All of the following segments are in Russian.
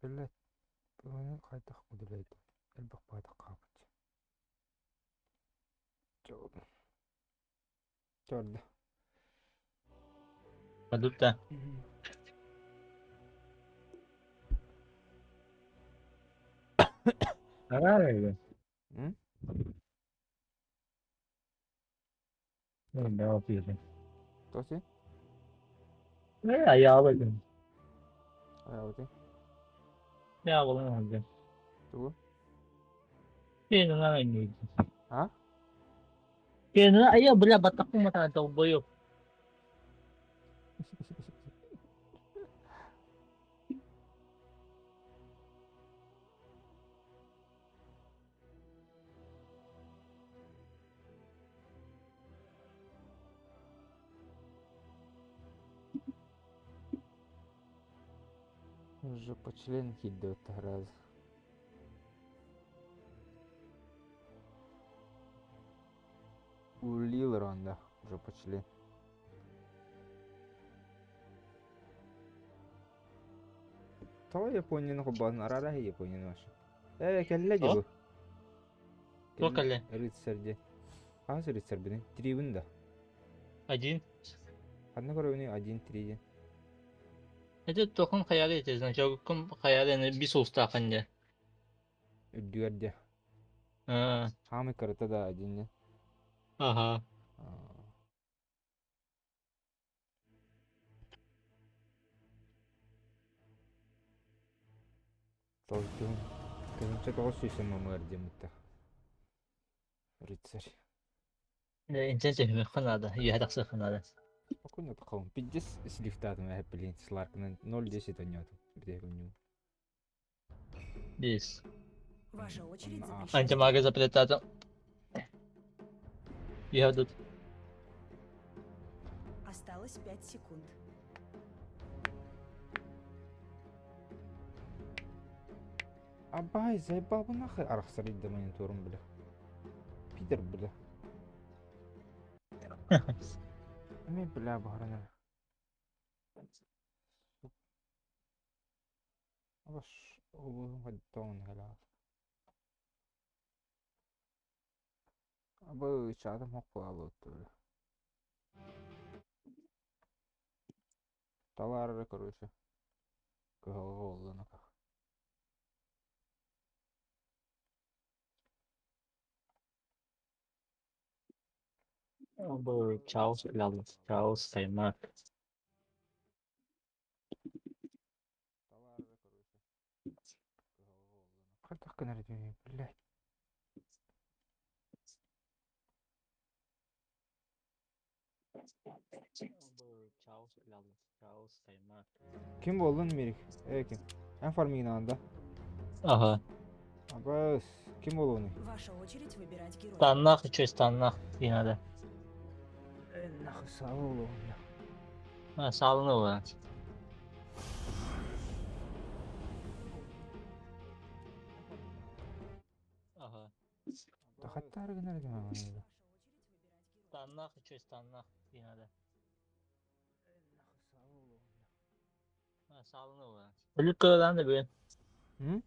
Bellet. Bunu kaydak modüleydi. Elbak baydak kapıcı. Çok. Gördü. Hadi da. Herhalde. Hı? Ne yapıyorsun? Dosi? Ne ayağı bakın. Ayağı değil. Ne yapalım abi? Dur. Kaya na nga yun. Ha? Kaya na ayaw, bala, batak mo matataw ba yun? Жопа член идет раз. Улил ронда. Жопа член. Тава Японияны куббасын арара Японияны башы. Келле О? жабы. Çok öyle. Рыцарьде. Азыр рыцарь бини. Трибун да. Один. Одна коровини 1-3. Hadi tokun hayal edeceğiz. Çabukun hayal edin bir sosta kanca. Үдүгәрдә. Ha. Хамы карата да 1. Aha. Толкун. Кызымча тогыз сүйсем мамыр демекте. Рыцарь. Ne insan çekimi kanada. İyi hadi aksa kanada. Спокойно таком. 50 слифтатым я блин, сларкнын 0-10 онётум. Бирек уню. Biz. Ваша очередь А, запрещать. Anca maga zapretata. İyi hadi. Осталось 5 секунд. Абай, заебал бы нахуй арахсарить до монитором, бля. Пидор, бля. Эме, бля, барына. Абаш, оğlum hadi doğun helal. Абы, çağdım hokku alıttı bля. Товары, короче. Голова на ках. Bu Chaos planlı. Chaos sayma. Товары, короче. Картах кенерди, блядь. Bu Chaos planlı. Chaos sayma. Kim bu lan Merik? Kim? En farming anda. Aha. Абас, kim bu onu? Ваша очередь выбирать героя. Tannak içiyoruz tannak. Yine de. Nahı sağ ol oğlum ya. Ha sağlığına uğra. Aha. Hatta arı nerede ben onu? Tannak içiyoruz tannak. Yine de. Nahı sağ ol oğlum ya. Ha sağlığına uğra. Çocuk kırılan da bir. Hı?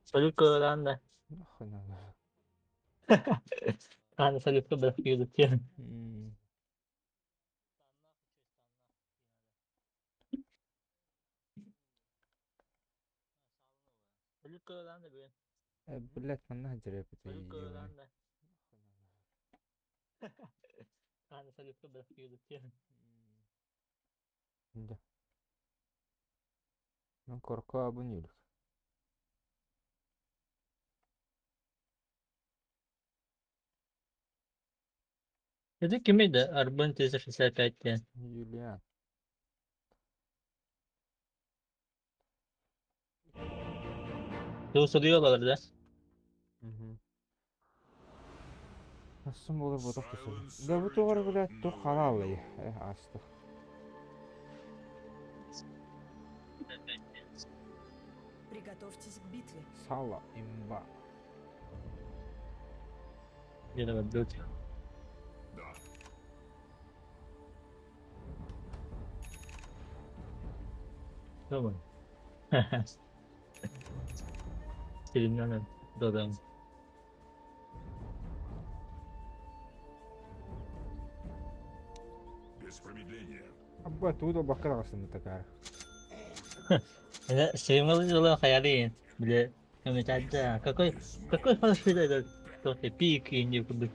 Çocuk kırılan da. Nahı nahı. Ben de çocuk bırakıyorduk ya. Hmm. Çocuk kırılan da bir. Блядь, man nahı cerep ete Çocuk yiyeceğim. kırılan da. Ben de çocuk bırakıyorduk ya. Şimdi. Ben korku aboneyim. Çocuk kimiydi? Arban teyze fırsat diye. Юлиан. Soru soruyorlar da. Hı hı. Насым болар бодох кесел. Да бу тугар билет то халалы. Асты. Приготовьтесь к битве. Сала имба. Где давай бьете? Давай. Стремленным додам. Без промедления. Абба туда бакар асында такар. Это стремленным хаялин. Бля, комментарий. Какой хороший этот тот пик и не буду.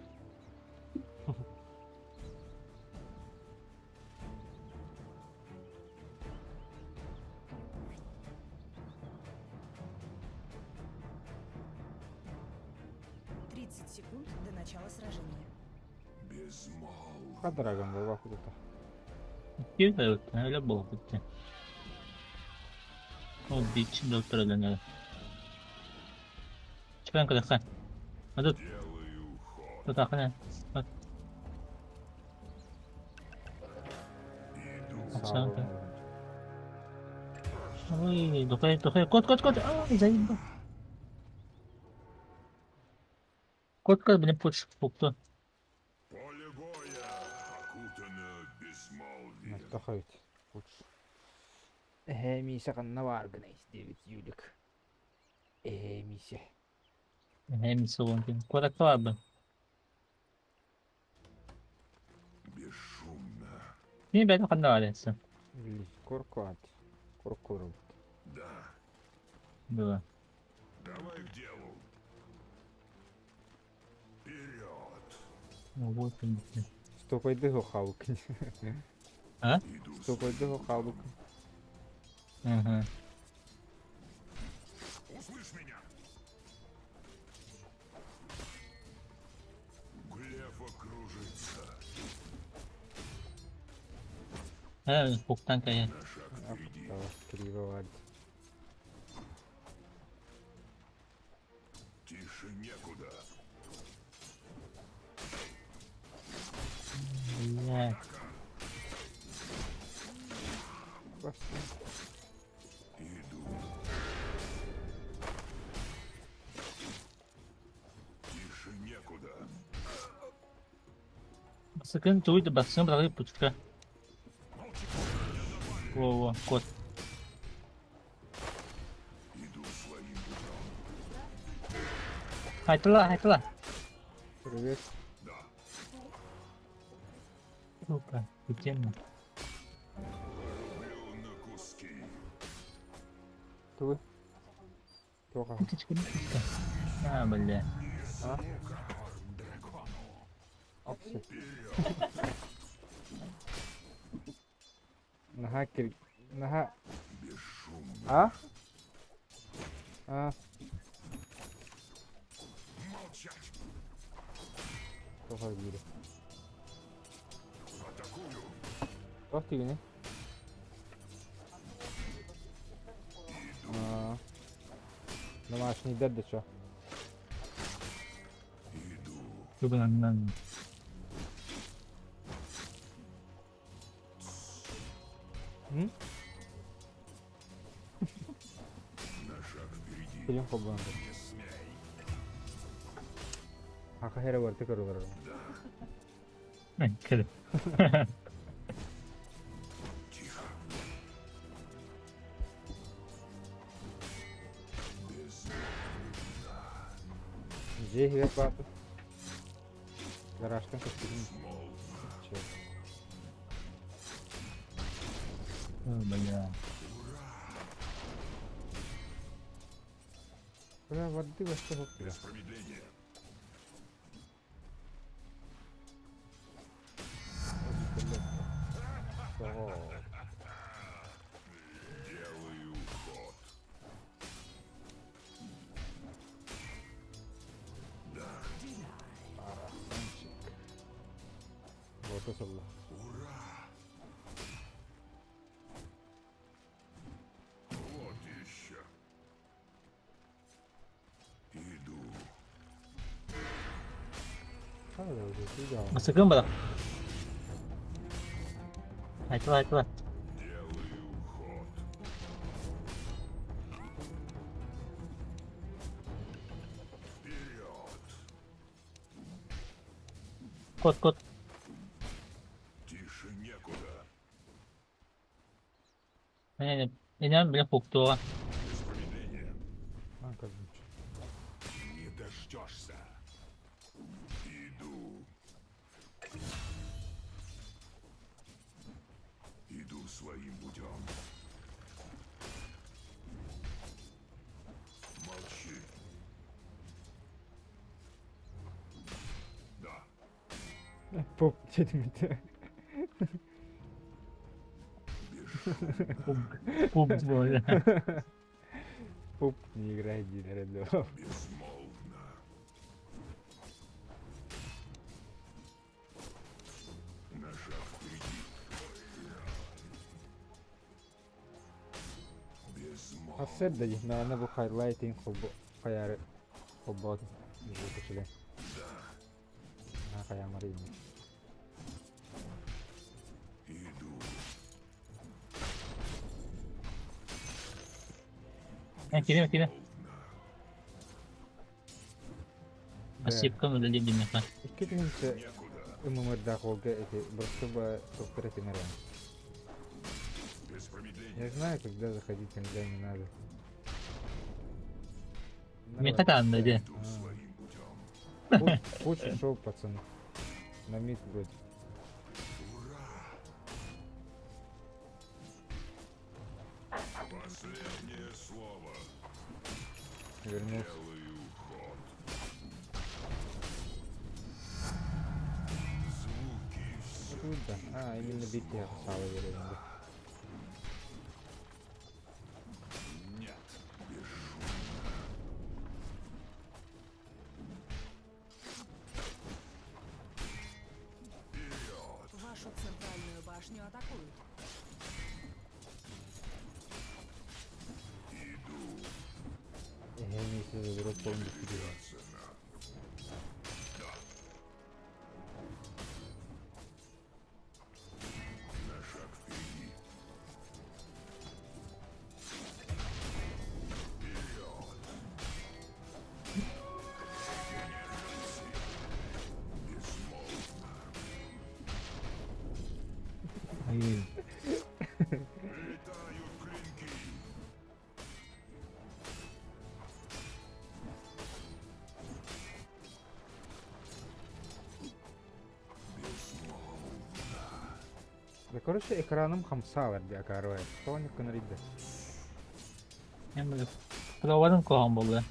30 секунд до начала сражения. Безмолвно. Кадраган да ваху да. Кем-то вот, любого пути. Убить доктора Данила. Чекаем куда-то. А тут, Делаю ход. тут охрана. Вот. Сала. Ой, духай, кот. Ай, заебал. Кот, блин, пукто. Поле боя окутано безмолвием. Настахать. Лучше. Миса канна варгнайс 9 юлик. Мисе. Hem savundu. Kota abi. Бесшумно. Niye ben kanda aletsin? Коркуат. Коркуру. Да. Было. Давай к делу. Вперед. Ну вот он. Стопайды го халук. А? Иду с- Стопайды го халук. Ага. Услышь меня. Глефа кружится. Boktan kaya. На шаг впереди. Криво валит. Тише некуда. Блядь. Иду. Тише некуда. Sakın tuğuydu baksana bırakıp puçka. Во, кот. Иду своим путем. Haytala. Привет. Да. Сука, где мы? Рублю на куски. Ты? Тоха. Птичка. А, бля. А? Корм дракону. Апсы. Вперед. Наха кир. Наха. Бесшумно. А? Молчать. Тоха гири. Атакую. Тох ти не? Домашний дед да чо? Иду. Юбанан. М? На шаг впереди. Фильм хоббанды. Не смей. Хака хере варты кару вару. Кеді. Тихо. Безмолвно. Жей хивет бату. Гаражкан кастигин. Че? О, бля. Бля, воды во что хоппила. Без промедления. Делаю ход. Да. Вот это было. Ура. Вот еще. Иду. А, да, уже сидел. Masakın bırak. Haydi haydi haydi. Делаю ход. Вперед. Kod. Тише некуда. İnan bile koktu o. Без промедления. А, как бы. Не дождешься. Иду. Иду своим путем. Молчи. Да. Поп dedim bir de. Bu böyle. Поп не играет Дидередо. Безмолвно. На шаг впереди. Безмолвно. Hasır da yihmene bu highlighting kayarı hobbot yüzü kişiler. Ha kayamarıyım. Иду. Kire. Asipkan udah dia binatang. İki dinse Некуда. umumurda kolga эти просто повторите на ряд. Без промедления. Я знаю, когда заходить нельзя, не надо. Метод anda dia. Иду своим путем. Пуч шел, пацан. На мид вроде. Ура! Последнее слово. Вернулся. Делаю ход. Звуки все. Куда? А, именно бить я сало верю. Нет. Вперед. Вашу центральную башню атакуют. Иду. Я не себе за рот полный вперед. Цена. На шаг впереди. Вперед. Безмолвно. Ay. Летают клинки. Да, короче, экраном хамса var bir akarvay. Тоник канариде. Hem böyle provarın kohan bolu.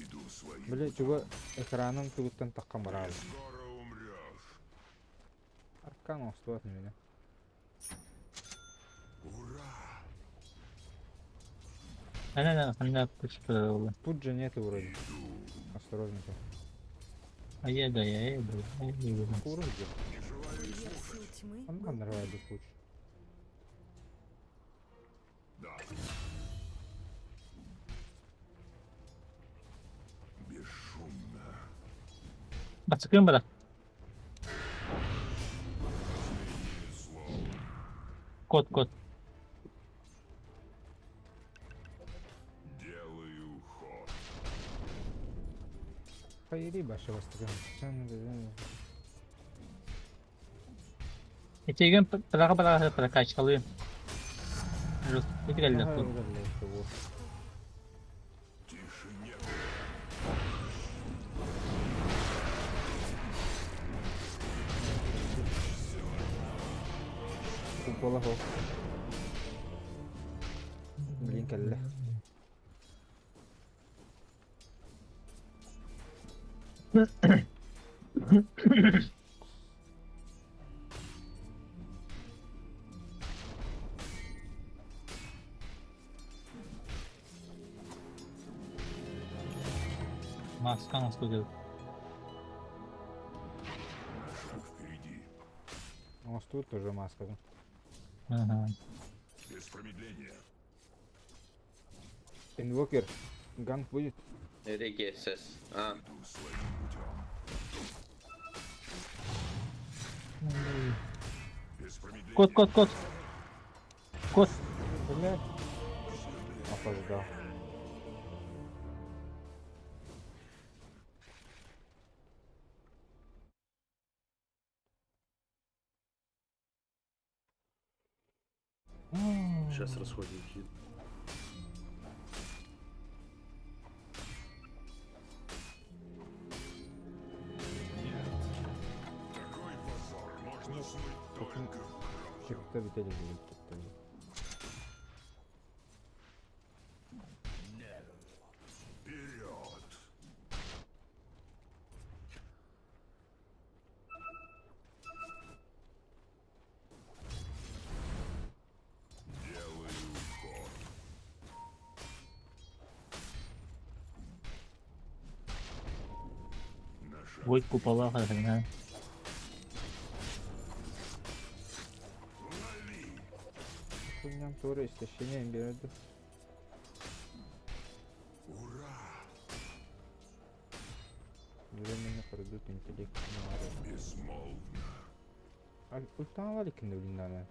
Иду своим. Бля, чего экраном тугуттан таккан барабы. Скоро умрешь. Аркан остуат меня. Ура! Aynen hani kuşlar oldu. Пуджа нету вроде. Осторожно. Ay da ya. Куры где? Не желаю Курьер слушать. сил тьмы Он был нравится пуч. Да. Бесшумно. Basıkın bırak. Последнее слово. Kod. Делаю ход. Hayri başı bastırın. Geçen gün bırak kaçalıyım. Rus bir geldi. Тише нет. Kupola ho. Блин, кәллә. Maskan nasıl oluyor? На шаг впереди. У нас тут тоже маска. Да? Ага. Без промедления. Инвокер. Ганг будет? Nereye ses? Ha, Иду своим путем. Кот, кот, кот. Кот. Блядь. Опоздал. Сейчас расходники. Такой позор можно смыть только Çıktı bir televizyon çıktı. вперед. Делаю ход. На шаг Войт купола хрена. лови. Bundan sonra işte şeyine engelledim. Ура! Временно продукт интеллектуального оружия. Безмолвно. А ultan var ikinde bundan ha.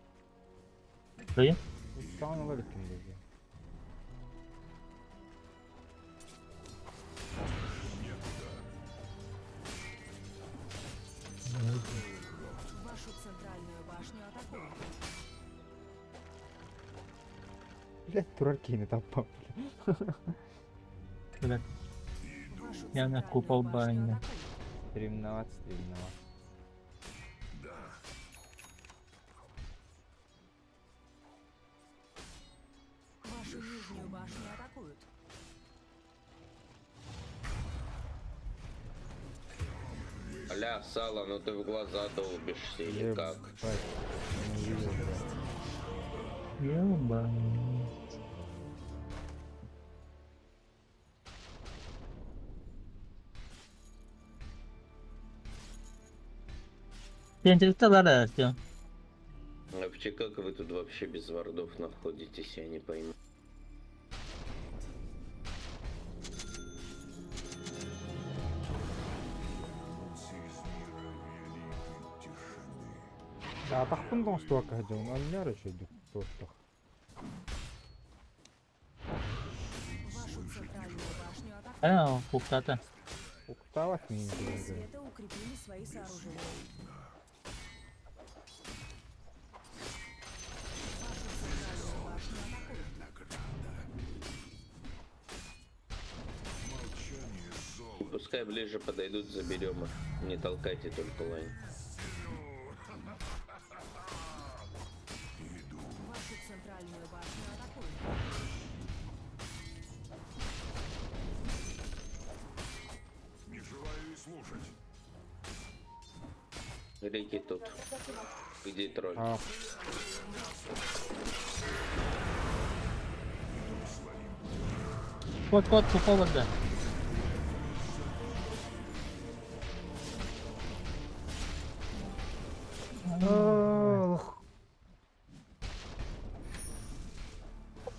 Dayı. Ultan var ikinde diyor. Вашу центральную башню атакуют. Блять, дураки не топал. Блядь. Вашу Я на центральную купол башню баню. атакуют. Стремноват, стремноват. Да. Вашу нижнюю башню атакуют. Аля, Сало, ну ты в глаза долбишься или как? Ебать, не видел, блядь. Ебаный. Интеллектуал, да, все. Вообще, как вы тут вообще без вардов находитесь, я не пойму. Из мира великой тишины. Ya taktım stokka hacım. Lan ne araşıyorduk dostum. Вашу центральную башню атакуют. А, пуктата. Уктавать mı Силы iyi? света укрепили свои сооружения. Вашу центральную башню атакуют. Молчание золото. Пускай ближе подойдут, заберем их. Не толкайте только лайн. Вашу центральную башню атакуют. Не желаю и слушать. Рики тут. Где тролль? Ha. Кот, кот, купол, да.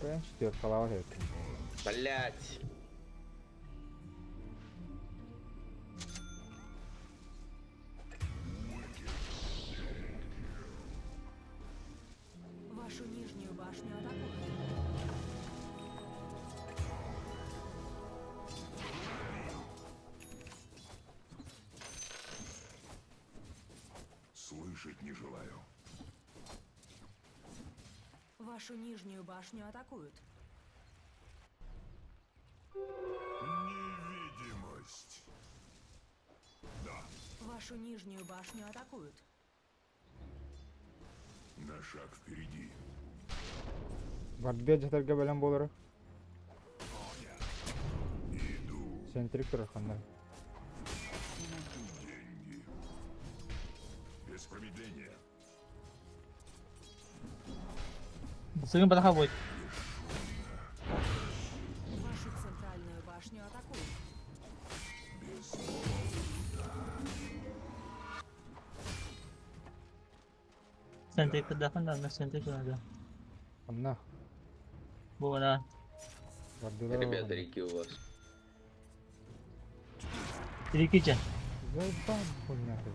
Ben çıkıyor kalabalık ettim. Блять! Вашу нижнюю башню атакуют. Слышать не желаю. Вашу нижнюю башню атакуют. Невидимость. Да, Вашу нижнюю башню атакуют. на шаг впереди. Vardiyacı terge belen boları. Иду. Sentrik tarafından. Деньги. Без промедления. Сырым подоховой. Вашу центральную башню атакуют. Сентрик подохван, да, сентрик надо. Anla. Было, да. Vardiyalar Ребята, Рики у вас. Перекича. Zaybam bu nahri.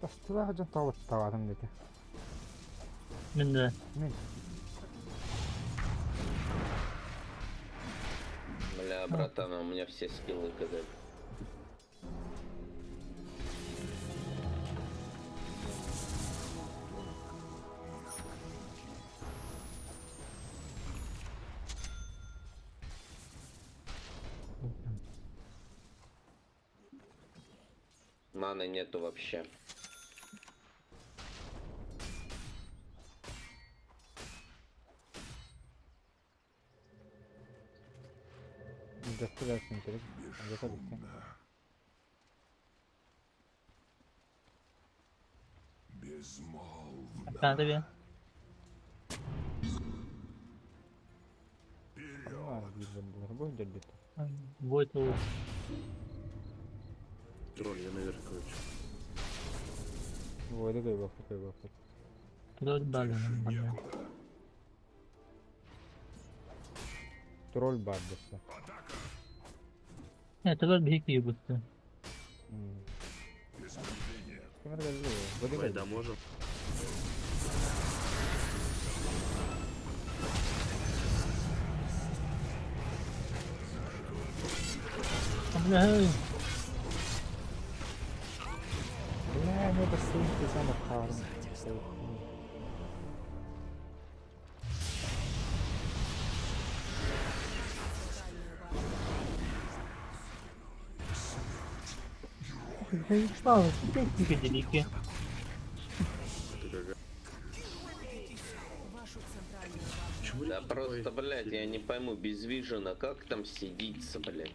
Тастыла жан талып табадым dedi. Ben de. Мен Бля, братан, у меня все скиллы КД. Маны нету вообще. Дастыла için керек. Где-то бітті. Безмолвно. Sen de bir. Aa, bildirimler bu önce bitti. Будет лучше. Тролль, я наверх, короче. Bu oyda da baktık, baktık. Тролль дали нам. Troll var işte. Нет, тролль беги быстро. Kemer geldi. Bu da Вайда geldi. можем? Бля, Бля, не басейн, ти сам отхаром. заебал, теперь великие. Это какая? Вашу центральную башню. Почему Да я просто, такой блядь, я сильный? не пойму, без вижена, как там сидится, блядь?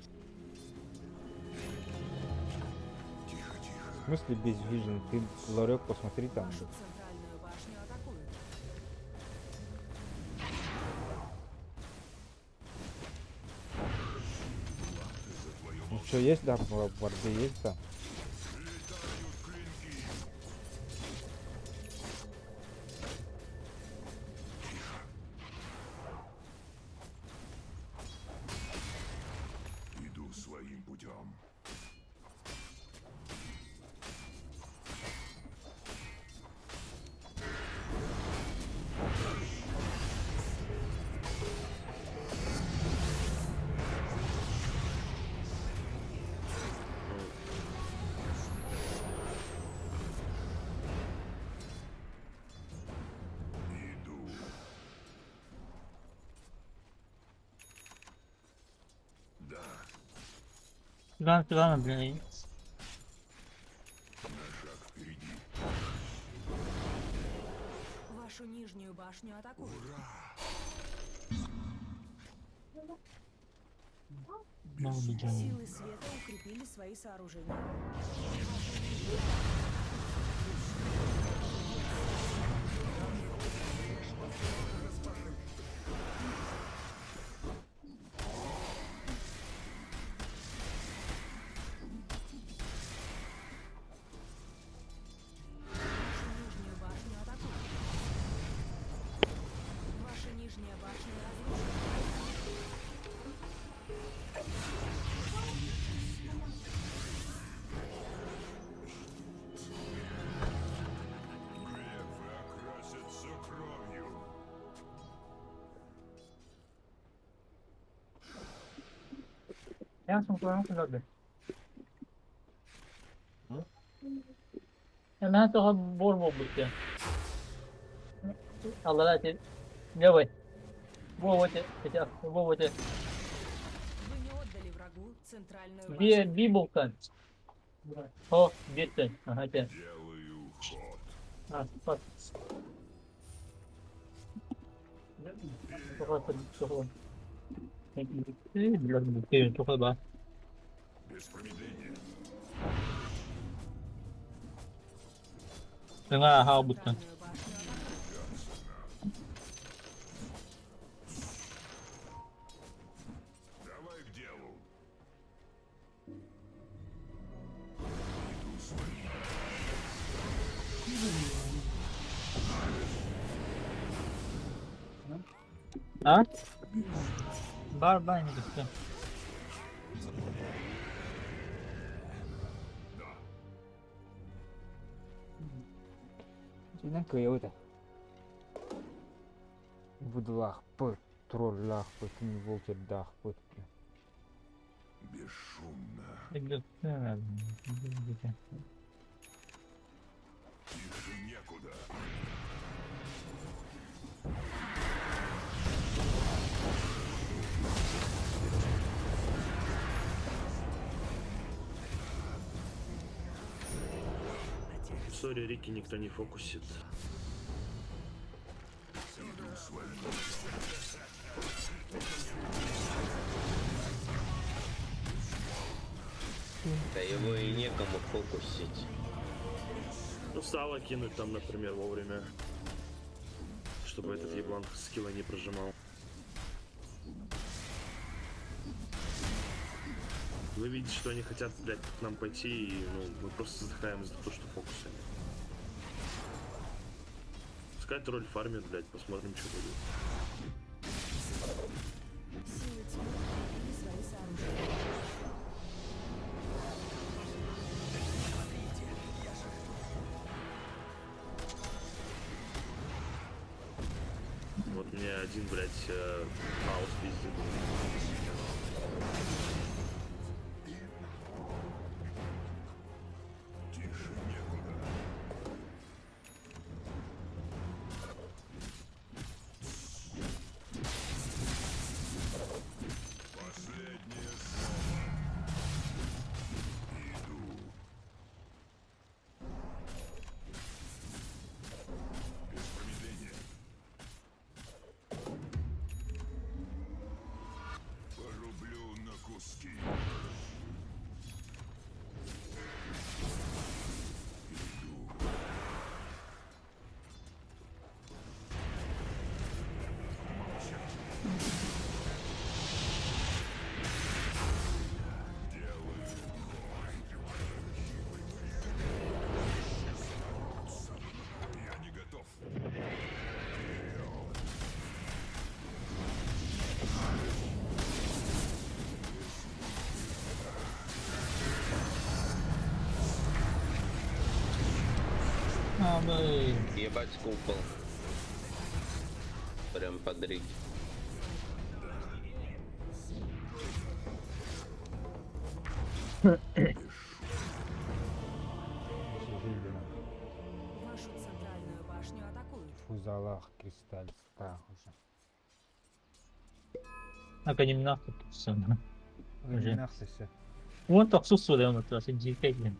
В смысле без вижен? Ты ларек посмотри там. Вашу центральную башню атакуют. Ну что, есть, да, в борде есть, да? Иду своим путем. Иду. Да, Рано, блин. на шаг впереди. Вашу нижнюю башню атакуют. Мало бы делать. Силы света укрепили свои сооружения. Вашу нижнюю башню атакуют. Ваша нижняя башня разрушена. Глефы окрасятся кровью. Я сам твоем куда. Я только борьбу будете. Allah latih. Давай. Вовоте, хотя, Вовоте. Вы не отдали врагу центральную Где башню. бибулка? О, где ты? Ага, ты. Делаю ход. А, спас. Только да. Без промедления. Тengah hal bukan. Центральную башню атакуют. Давай к делу. Иду своим. А? Бар не быстро. Сенен кыйыты. Будулах пыт, троллах пыт, волчердах пыт. Бесшумно. Тише некуда. Сори, Рики никто не фокусит. Да его и некому фокусить. Ну, сало кинуть там, например, вовремя. Чтобы этот еблан скилла не прожимал. Вы видите, что они хотят, блядь, к нам пойти, и, ну, мы просто задыхаем из-за того, что фокусы. Пускай тролль фармит, блядь, посмотрим, что будет. Силы тьмы и свои сооружения. Вот мне один, блядь, хаос пиздит. Тише некуда. Последнее слово. Иду. Без промедления. Порублю на куски. Я не готов. Ебать купол. Прям под Рики. Вашу центральную башню атакуют. Фузалах, кристалл, страх уже. Академинахта tutsana. Уже. Нахсыся. Он так отсутствует, он это индикативно.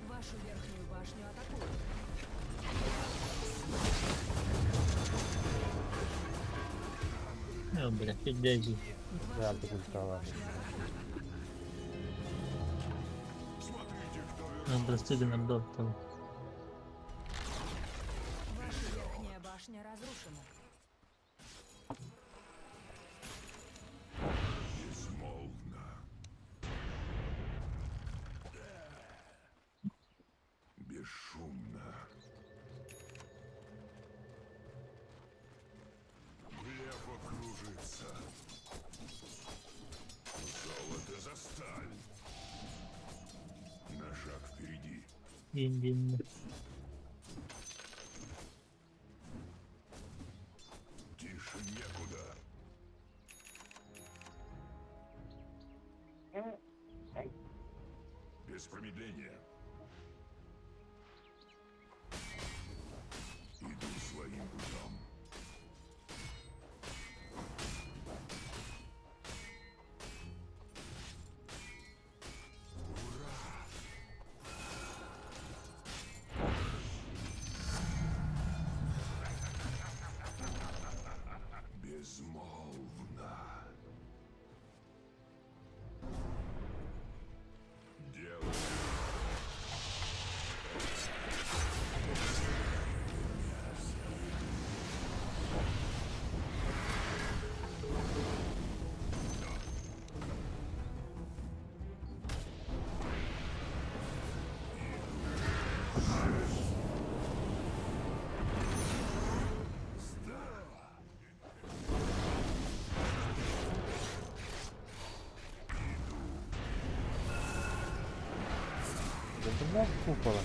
Вашу верхнюю башню атакуют. Ну, блядь, подожди. Да, Вашу ты верхнюю устала. башню атакуют. Смотрите, кто Ну, простите, нам доктор. Ваша верхняя башня разрушена. безмолвно. Бесшумно. Влево кружится. Золото за сталь. На шаг впереди. Дин-дин. Тише некуда. Без промедления. Иду своим путем. Безмолвно. Делаю. Не купола.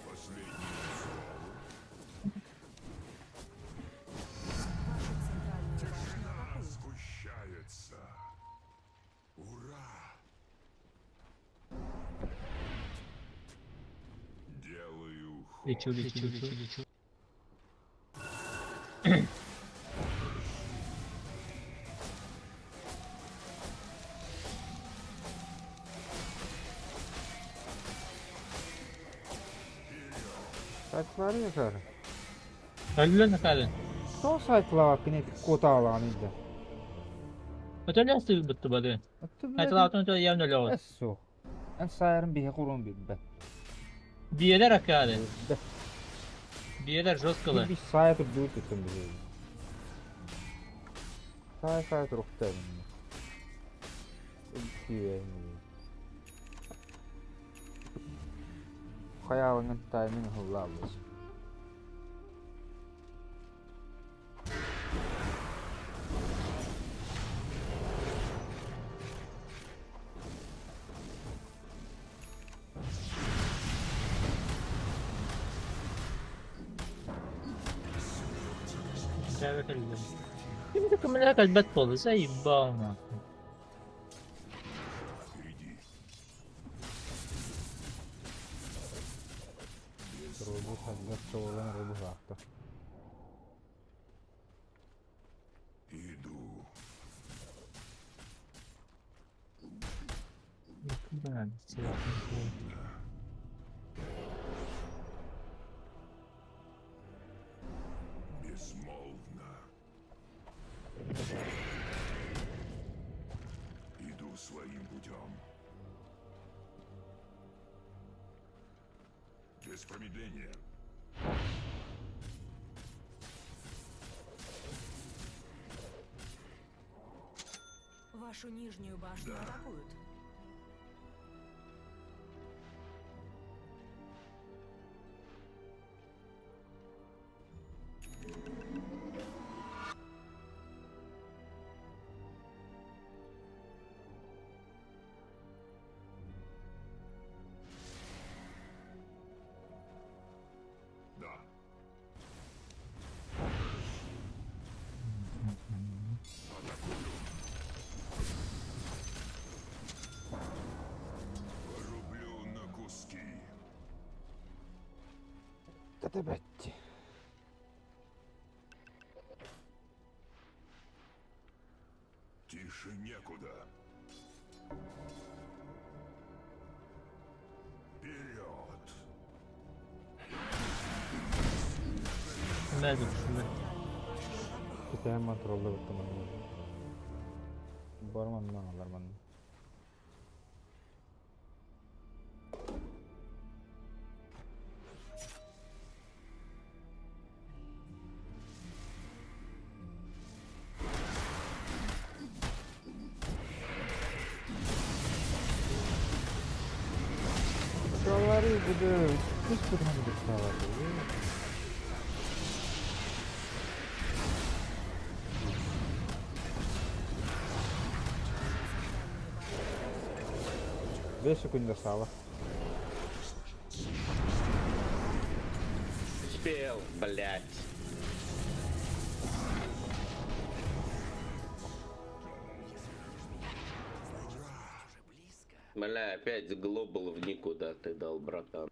Последний Ваша центральная башня атакует. сгущается. Ура! Делаю ход. Лечу. Saytlar yazar. Öldüler mi kare? Son saytlar hakkında kotalan indi. Öteli nasıl bitti bari? Hayatın altına öteli yarın öyle olur. Esso. En sayarım bir kurun bir be. Bir yerler hakkari. Be. Bir yerler jostkalı. Bir sayet dur tutun bizi. Sayet ruhta benim. Hayalının timing hıllabız. Evet öyle. Şimdi kamera kalbet dolu. Заебал нахуй. Рубу садгатся olan рубу захта. Иду. Блин, Безмолвно. Иду своим путем. Без промедления. Вашу нижнюю башню атакуют. Да. Порублю на куски. Катабетти. Тише некуда. Вперед! Nerede düşünme. Kita hemen trollda bitti bana. Barman lan alır bana. Şuraları gidiyor. Hiç buradan gidiyor. Две секунды осталось. Успел, блядь. Бля, опять глобал в никуда ты дал, братан.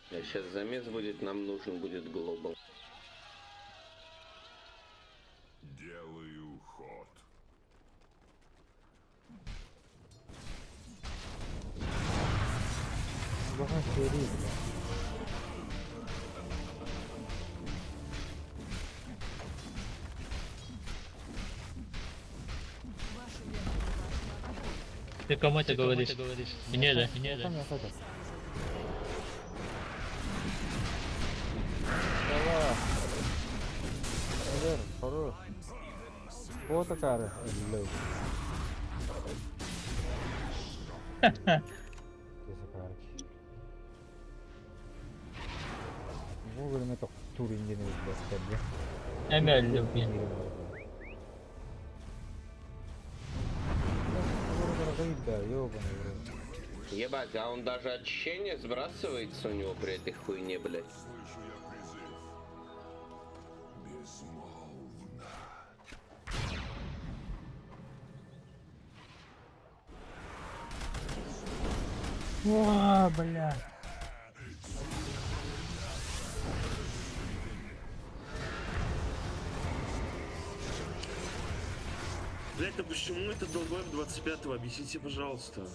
Сейчас замес будет, нам нужен будет глобал. Делаю Бери, бля. Ты кому это говоришь? Мне же, мне Там же. я хотел. Давай. Наверх, хорош. Вот такая. Блядь. Вовремя так туринги не достали. Эмель люби. Да, ёбаный в рот. Ебать, а он даже очищение сбрасывается у него при этой хуйне, блядь. О, бля. Блять, а почему это долбоеб 25-го? Объясните, пожалуйста.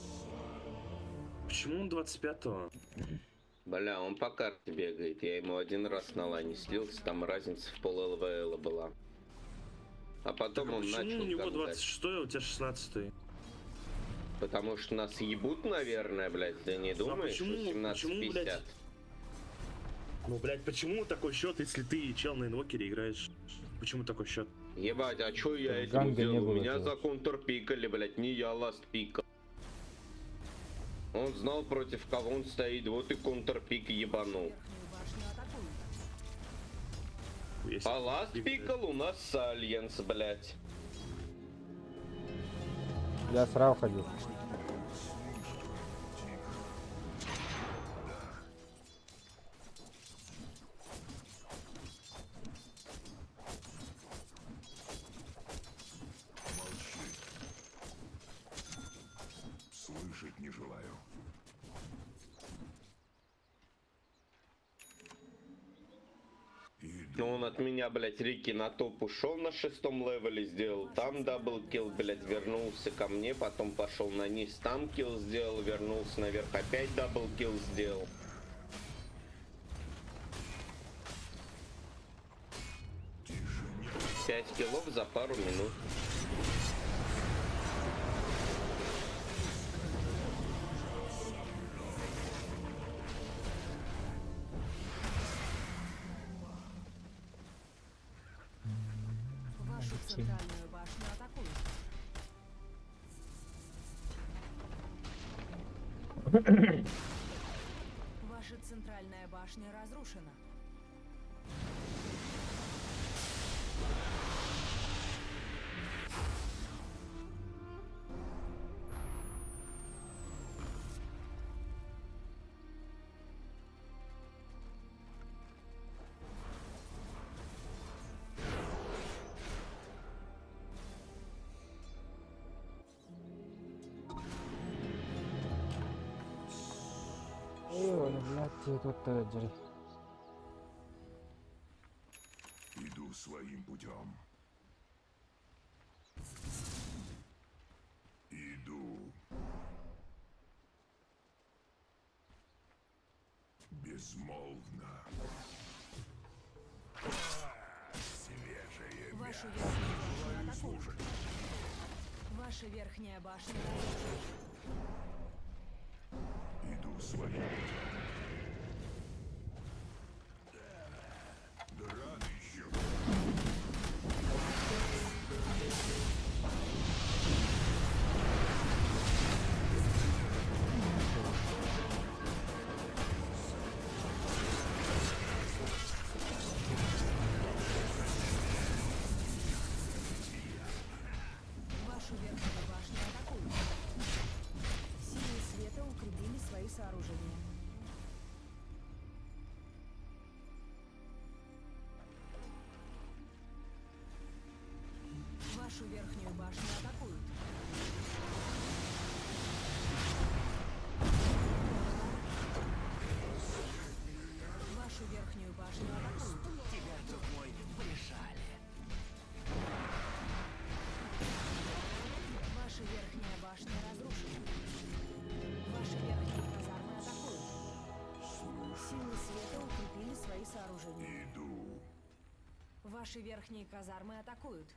Почему он 25-го? Бля, он по карте бегает. Я ему один раз на лане слился, там разница в пол ЛВЛ была. А потом он Почему начал у него гандать. 26-й, а у тебя 16-й? Потому что нас ебут, наверное, блядь, ты не думаешь? почему, 18:50. блядь? Ну, блядь, почему такой счет, если ты чел на инвокере играешь? Почему такой счет? Ебать, а чё я этим Ганга не делал? было Меня этого. за контур пикали, блядь, не я ласт пикал. Он знал, против кого он стоит, вот и контур пик ебанул. Верхнюю башню атакуют. Если- А ласт пикал у нас с Альянс, блядь. Я сразу ходил. Слышать не желаю. Иду. Он от меня, блядь, Рики на топ ушел на 6-м левеле, сделал там даблкил, блядь, вернулся ко мне, потом пошел на низ, там килл сделал, вернулся наверх, опять даблкил сделал. Тишине. 5 киллов за пару минут. Вашу центральную башню атакуют. Ваша центральная башня разрушена. Ой, блядь, тут таджер. Иду своим путем. Иду. Безмолвно. Свежее Вашу мясо. верхнюю башню атакуют. Слушать. Ваша верхняя башня разрушена. Иду своим путем. Да рано еще. Вашу верхнюю башню атакуют. Силы света укрепили свои сооружения. Ваши верхние казармы атакуют.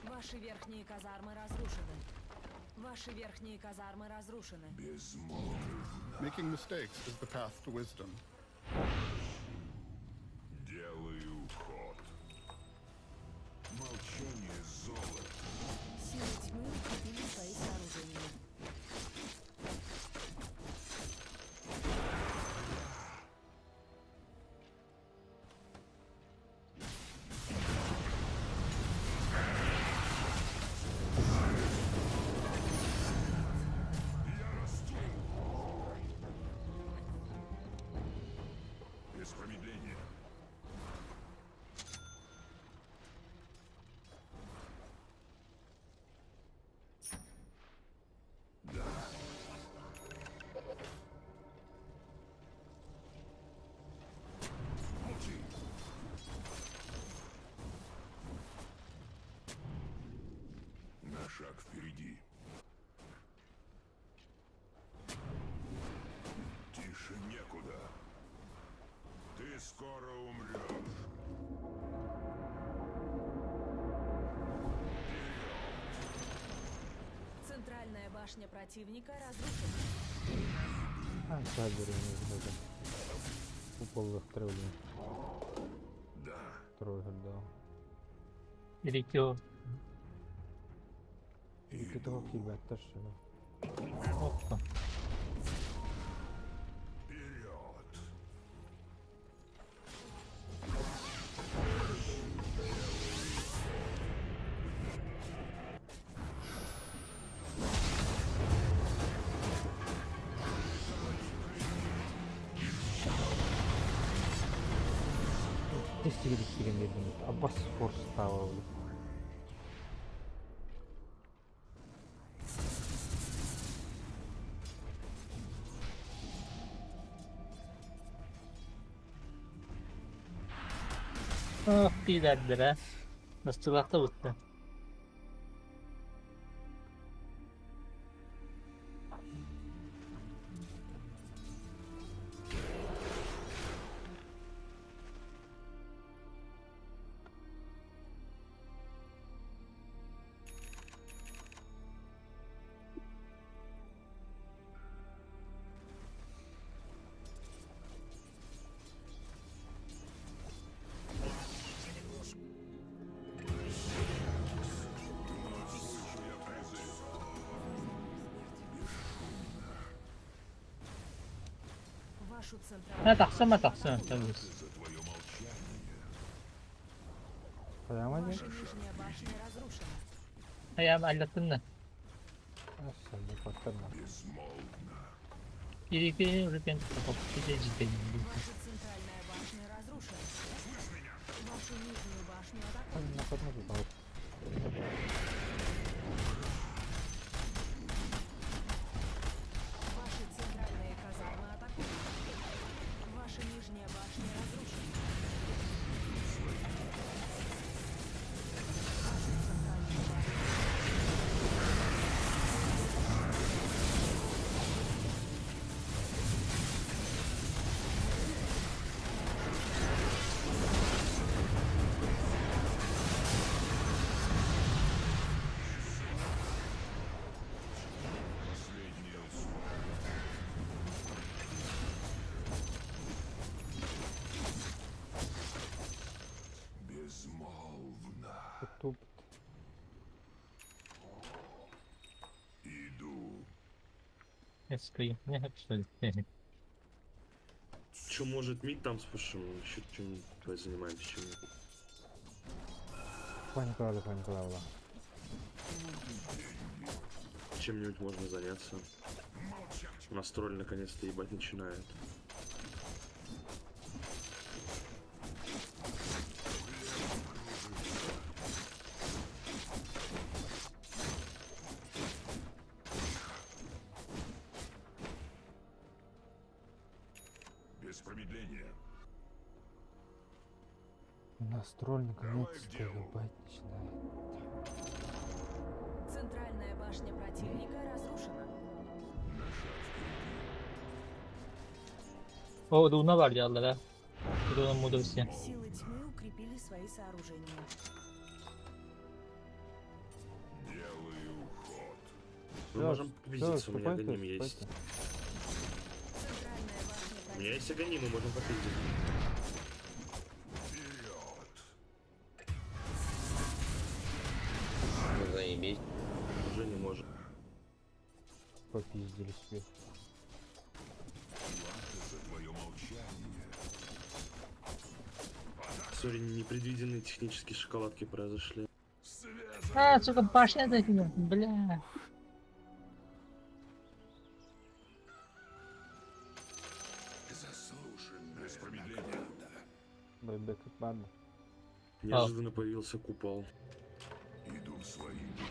Ваши верхние казармы разрушены. Ваши верхние казармы разрушены. Making mistakes is the path to wisdom. Делаю ход. Молчание золото. Силы тьмы укрепили свои сооружения. Без промедления. Молчи. На шаг впереди. Тише некуда. Ты скоро умрешь. Центральная башня противника разрушена. Ha sadece Futbolda тролли. Да. Тролль, да. Bir iki o. İki de bakayım ben taşıyorum. Hoppa. Вперед. Тестили dedim. Abbas Force stava. Ah ilerler ha. Nasıl vakta bitti. Вашу Ha центральную taksana taksana tabii. За твое молчание. Ayağıma gel. Ваша нижняя башня разрушена. Ayağımı hallettim de. Sen de patlarma. Безмолвно. Bir iki rüpen kapıp bir de cidden. Ваша центральная башня разрушена. Вашу нижнюю башню атакуют. Sen ne kadar güzel. Ваши центральные казармы атакуют. Ваша нижняя башня разрушена. Ваша центральная башня. Последнее слово. Безмолвно. Tutup. Иду. Eski. Ne hep söyledi. Че, может, мид там спушим? Еще чем давай занимаемся чем. Паниклавла, паниклавла. Чем-нибудь можно заняться. Настрой наконец-то ебать начинает. Без промедления. Настрой наконец-то ебать начинает. Центральная башня противника разрушена. На шаг впереди. O Runa var yerlere. Runa Mudursi. Силы тьмы укрепили свои сооружения. Делаю ход. Мы Всё, можем победиться, у меня вступайте, Аганим есть. вступайте. Центральная башня У меня есть Аганим, мы можем победить. Ну, заебись. Уже не можем. Попиздили себе. Сори, непредвиденные технические шоколадки произошли. А, сука, башня такие, бля. Заслуженное промедление. Бэйбэк и банда. Неожиданно появился купол. Иду своим путем.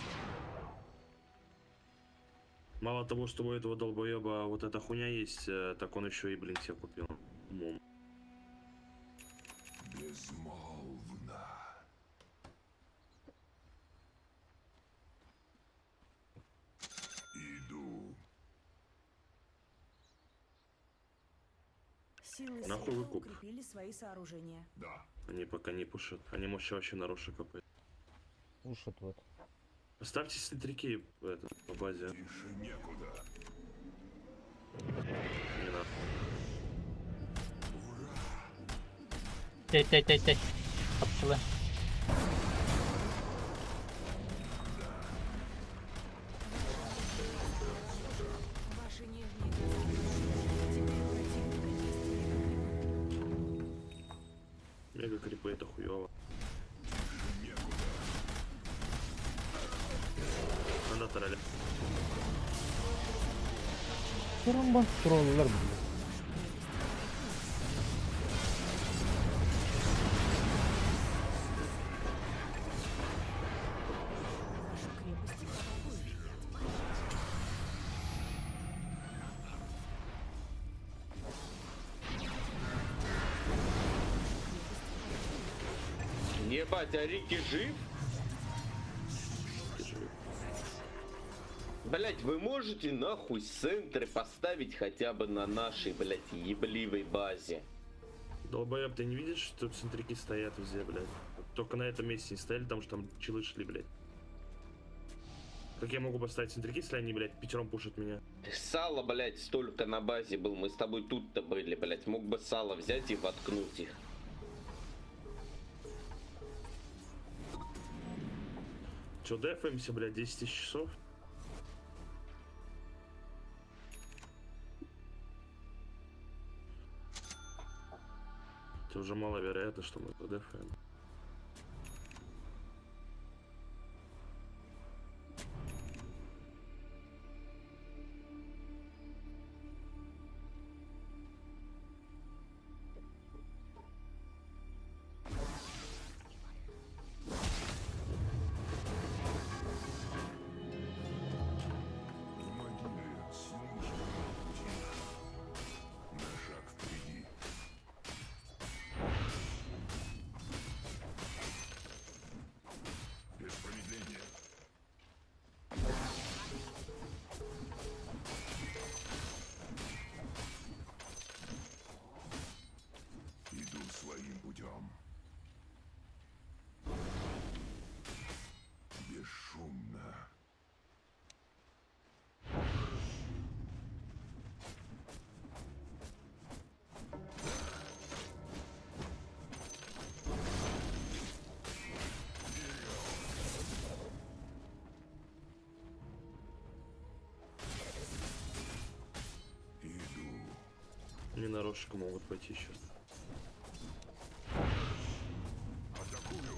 Мало того, что у этого долбоеба вот эта хуйня есть, так он еще и, блин, себе купил. Умом. Безмолвно. Иду. Силы Нахуй света выкуп. укрепили свои сооружения. Да. Они пока не пушат. Они может вообще на роше копать. Ушат вот. Поставьте смотряки по базе. Тише некуда. Не надо. Тей. Kapışılı. Ваши нижние теперь противника есть. Мега крипы это хуёво. Надо тролля. Туран троллар блин. Ваши крепости атакуют. Ебать, а Рики жив? Блять, вы можете нахуй центры поставить хотя бы на нашей, блять, ебливой базе? Долбоеб, ты не видишь, что центрики стоят везде, блядь? Только на этом месте не стояли, потому что там чилы шли, блядь. Как я могу поставить центрики, если они, блядь, пятером пушат меня? Сало, блять, столько на базе был, мы с тобой тут-то были, блять. Мог бы сало взять и воткнуть их. Че, дефаемся, блядь, 10 тысяч часов? Это уже маловероятно, что мы подефаем. Могилы служат пути. На шаг впереди. Без промедления. Иду своим путем. Бесшумно. Иду. Они на рожку могут пойти еще. Атакую.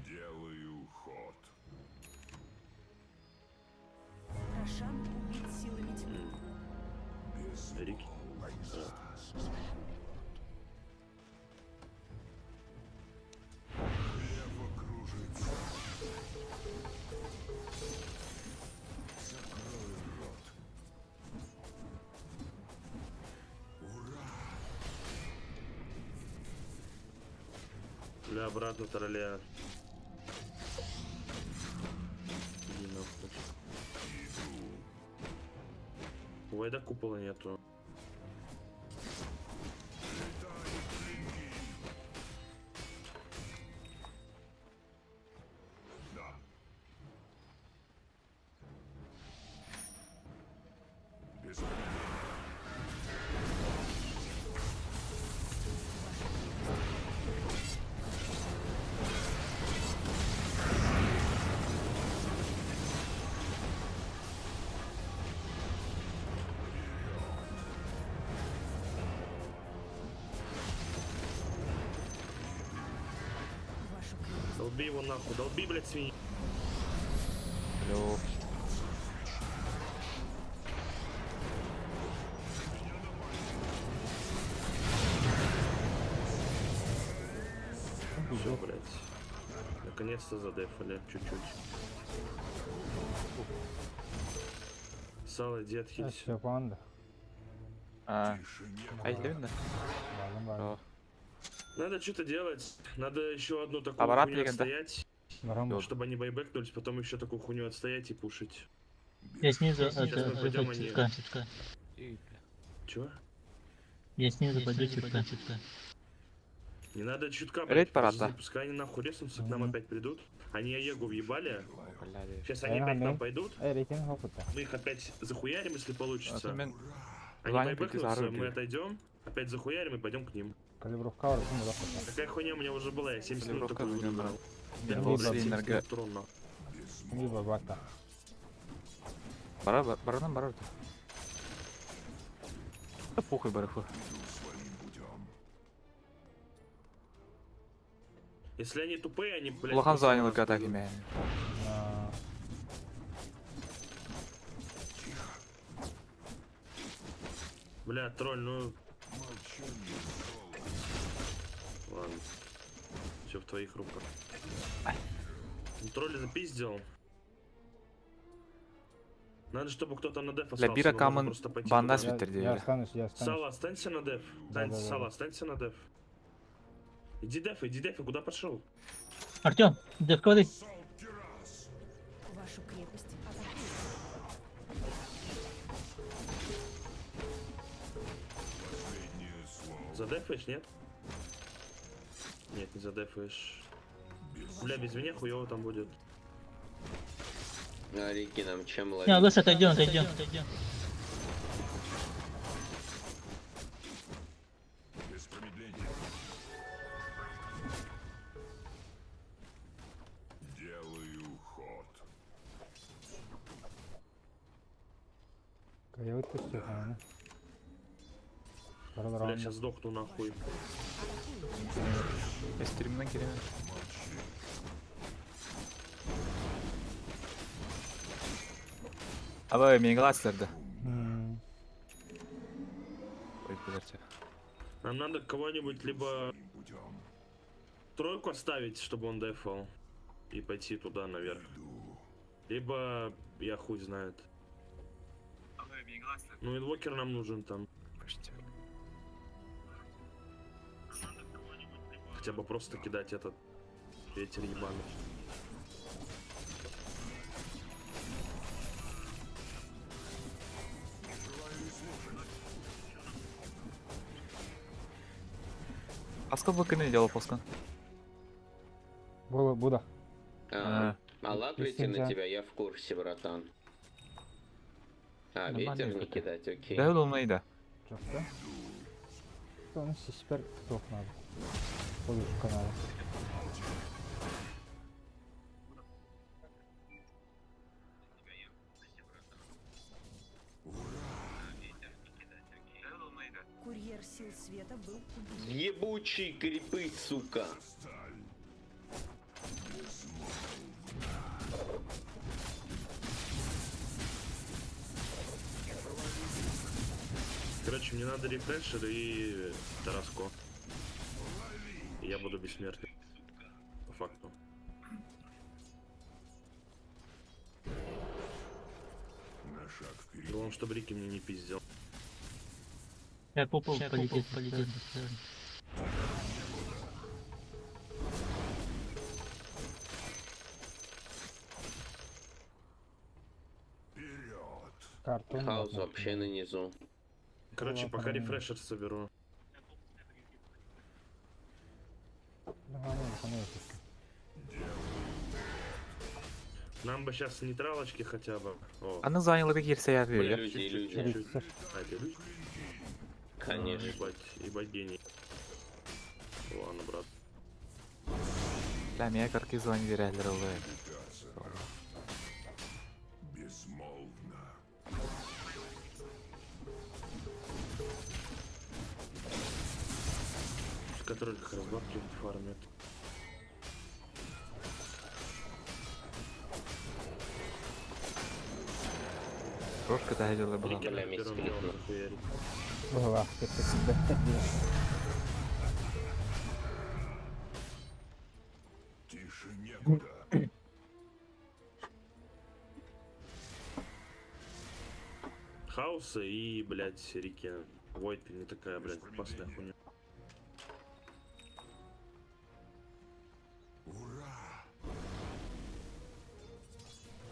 Делаю ход. Рошан убит силами тьмы. Рики. Лево кружится. Закрой рот. Ура! Бля, обратно тролля. У Вайда купола нету. Без промедления. Вашу крепость Долби его нахуй, долби, блядь, свиньи. Алло. Все, блядь. Наконец-то задефали чуть-чуть. Сало, дед, хиль. Все панда. Тишине. Бардым. Надо что-то делать. Надо еще одну такую Аппарат хуйню легенда. отстоять, Барам. чтобы они байбекнулись, потом еще такую хуйню отстоять и пушить. Я снизу, Сейчас мы пойдем, они- чутка. Чего? Я снизу пойду чутка. Не надо чутка, Рейд блядь, парад, подожди, да. пускай они нахуй резнутся, к нам опять придут. Они Аегу въебали, Блядь. сейчас они опять к нам пойдут, Рейтинг опыта. мы их опять захуярим, если получится. Мен Они Ваня прийти за байбекнутся, руки. мы отойдем, опять захуярим и пойдем к ним. Калибровка var. Şimdi bak. Такая хуйня у меня уже была, я 70 минут Калибровка такую нужна, выбрал. Я был выбрал сильно энерго. Трон, нахуй. Либо бата. Баранам барар. Да похуй бараху. Если они тупые, они, блядь... Лохан просто занял нас атаки будут. мен. Бля, тролль, ну... Ладно. Все в твоих руках. Ну, тролля запиздил. Надо, чтобы кто-то на деф Бля, остался. бира мы можем камон просто пойти бандаж туда. битер Я diyor. останусь, я останусь. Сало, останься на деф. Да-да-да. Сало, останься на деф. Иди деф, куда пошел? Артем, девка воды. вашу крепость атакуют. Последнее слово. Задефаешь, нет? Нет, не задефаешь. Бля, без меня хуёво там будет. А Рики нам чем ловить? Не, лучше отойдем. Без промедления. Делаю ход. Kaya ötüştü yani. Paralar Бля, aldım. сейчас сдохну нахуй. Стримнен керемет. Aba meni klaslardı. Ой, блядь. Нам надо кого-нибудь либо тройку оставить, чтобы он дефал, и пойти туда наверх. Либо я хуй знает. Ну, инвокер нам нужен там. Почти. Хотя бы просто кидать этот ветер ебаный. А сколько не делал Поскан? Буда. Алакрити на Песня. тебя, я в курсе, братан. А, Нормально ветер не это. кидать, окей. Да удобно и да. Çok da. Sonra siper sokmadı. Olur kanalı. Курьер сил света был убит. Ебучий крипы, сука. Короче, мне надо рефрешер и Тараско. И я буду бессмертным. По факту. На шаг вперед. Главное, чтобы Рики мне не пиздил. Я попал, полетит. Вперед. Картон. Хаос вот, вообще на низу. Короче, Ладно, пока нормально. рефрешер соберу. Ну, нормально, становится. Нам бы сейчас нейтралочки хотя бы. О, Аны занялары girse yarıyor ya. Иллюзия, иллюзия. Рицарь. а, это люди? Конечно. Ебать гений. Ладно, брат. Lämiye 40 звонит vererler oluyor. Безмолвно. Которые как раз бабки фармят. Трошка тәһәҗүлле була. Прикольно. Ля Первым мисс делом кликнул. захуярить. Ох, ты всегда. Тише некуда. Хаоса и, блядь, реки. Войд не такая, блядь, опасная хуйня. Ура!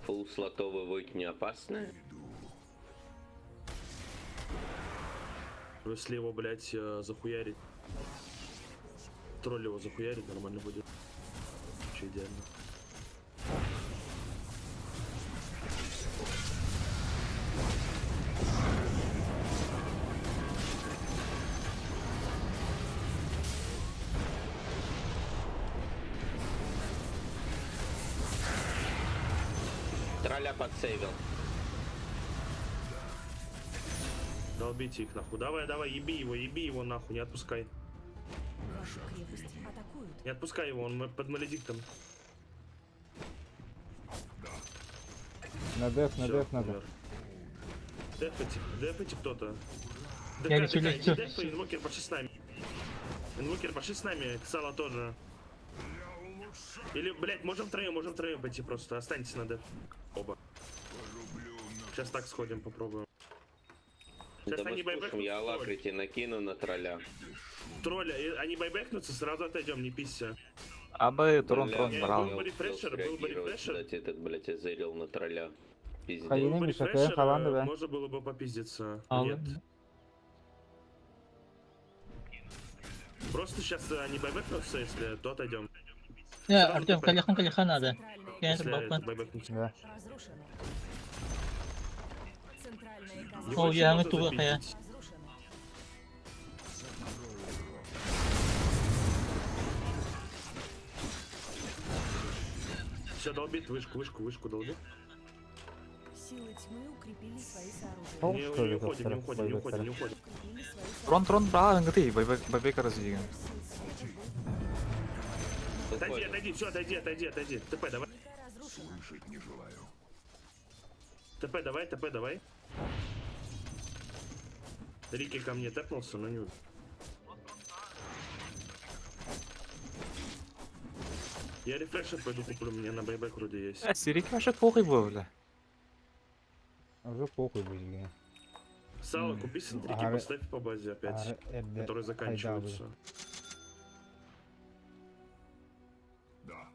Фул слотовый войт не опасная? Если его, блядь, захуярить. Тролль его захуярить, нормально будет. Че идеально. Тролля подсейвил. Долбите их нахуй. Давай, давай, еби его нахуй, не отпускай. Вашу крепость атакуют. Не отпускай его, он под маледиктом. На деф Всё, надо. умер. Дефайте кто-то. Я лечу, лечу. Дефай, инвокер, пошли с нами. Инвокер, пошли с нами, Ксала тоже. Или, блядь, можем втроем пойти просто. Останьтесь на деф. Оба. Сейчас так сходим, попробуем. Сейчас Да они послушаем, я байбэкнутся. алакрити накину на тролля. Тролля, и они байбэкнутся, сразу отойдем, не пися. Абы Трон Бля, Трон я брал. был бы рефрешер, был бы среагировать, рефрешер. кстати, этот, блядь, азерил на тролля. Пиздец. Ходили. Был бы Миша, рефрешер, твоя команда, да? можно было бы попиздиться. А, Нет. Просто сейчас они байбэкнутся, если то отойдем. Ya Артем, каляхан надо. Центральная Я Если это балкон. байбэкнутся. Да. разрушена. Центральная Его казарма О, еще я можно готова, запиздить. разрушена. Все, долбит вышку долбит. Силы тьмы укрепили свои сооружения. Пол, Не что ли, уходим, не завтра уходим, не уходим, байбэкера? не уходим. Укрепили свои Трон Трон брал, ангты, байбека развиган. Отойди, отойди, все, отойди. ТП, давай. сооружения. Разрушена. Слышать не желаю. ТП, давай. Рики ко мне тэпнулся, но не... Я рефрешер пойду куплю, мне на байбек вроде есть. Сирик вообще похуй был, бля. Уже похуй будет. Сало, купи синтрики, Ага, поставь по базе опять, которые заканчиваются. Да.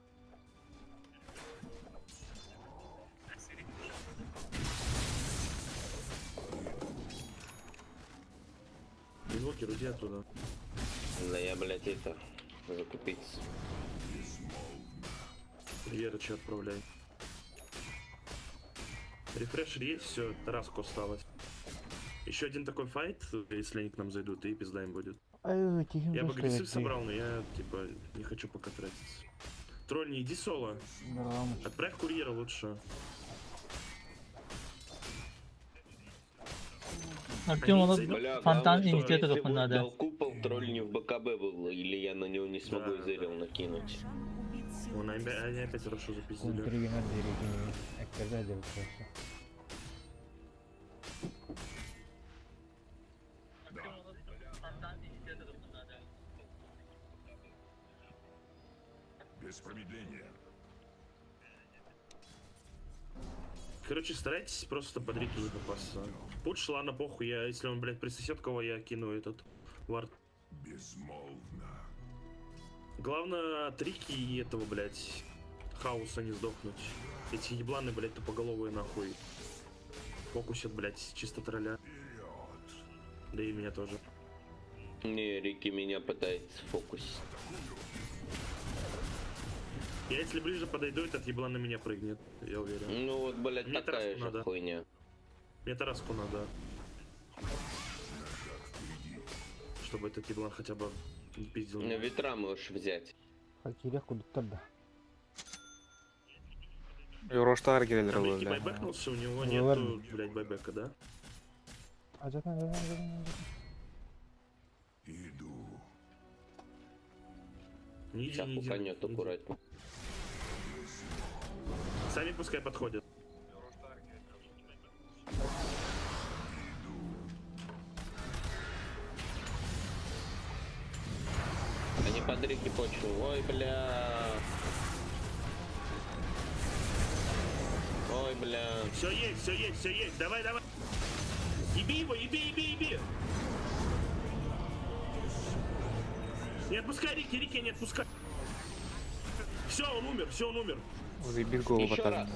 Инвокер, иди оттуда. Да я, блядь, это... Закупиться. Верочи отправляй. Рефрешер есть, все, Тараску осталось. Еще один такой файт, если они к нам зайдут, и пизда им будет. Я бы агрессив собрал, но я, типа, не хочу пока тратиться. Тролль, не иди соло. Отправь курьера лучше. Артем, Они он зайдут. Бля, фонтан главное, что имитета если только вот надо. дал купол, тролль не в БКБ был, или я на него не смогу Да, изерил накинуть. Шам убит силы Вон, тьмы. они опять хорошо запиздили. Интриги на береге. Экказали просто. Без промедления. Короче, старайтесь просто под реки не попасться. Пуш, ладно, похуй, если он, блядь, присосет кого, я кину этот вард. Безмолвно. Главное, от Рики и этого, блядь, хаоса не сдохнуть. Эти ебланы, блядь, тупоголовые нахуй. Фокусит, блядь, чисто тролля. Да и меня тоже. Не, Рики меня пытается фокусить. Я если ближе подойду, этот еблан на меня прыгнет, я уверен. Ну вот, блядь, Мне такая тараску же надо. хуйня. Мне тараску надо. Чтобы этот еблан хотя бы не пиздил. меня. Ветра можешь взять. Факирия кудуктарда. Юроштар келелер Там болду. Рики байбекнулся, у него Ну, нету, ладно. блядь, байбека, да? Ажатан. Иду. Не иди, Сейчас не иди. пуканет не иди. аккуратно. Сами пускай подходят. Они под Рики почву. Ой, бля. Ой, бля. Все есть, все есть, все есть. Давай, давай. Еби его, еби. Не отпускай Рики, не отпускай. Все, он умер. Заебись голову Ещё баталин. раз.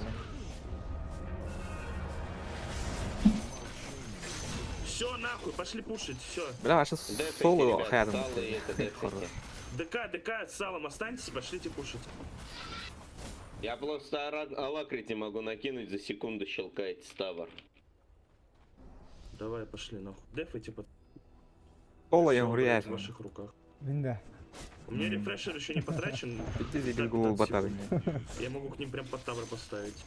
Все, нахуй, пошли пушить, все. Бля, вообще Дефайте, соло ребят, хаядым. сало и это дефайте. ДК, с салом останьтесь, пошлите пушить. Я просто алакрити могу накинуть, за секунду щелкает ставр. Давай, пошли, нахуй. Дефайте под... Соло Всё, я говорю, блядь, я в ваших руках. Винда. У меня рефрешер еще не потрачен. Иди заебись Так, голову 15 баталин. секунд. Я могу к ним прям под тавр поставить.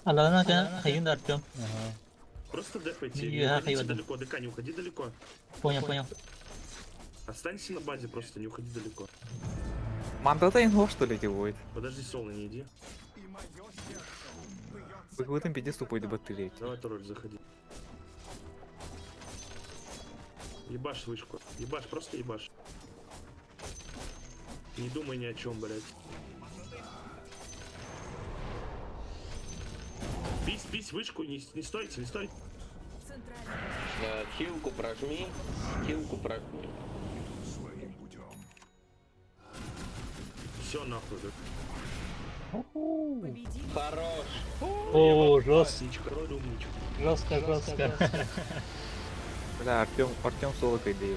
Алана kan Hayun Артем. Ага. Просто дефайте, не Я уходите Хайвен. далеко. ДК, не уходи далеко. Понял. Останься на базе, просто не уходи далеко. Мандата инго что ли будет? Подожди, соло, не иди. В этом пиздец тупой батареи. Давай, Тороль, заходи. Ебашь вышку. Ебашь, просто ебашь. Не думай ни о чем, блядь. Бись вышку, не стойте. Центральный. Хилку прожми. Своим путем. Все нахуй, да. Победили. Хорош. О, жестко. Умничка, Тороль, умничка. Жестко. Бля, Артем соло кайдей.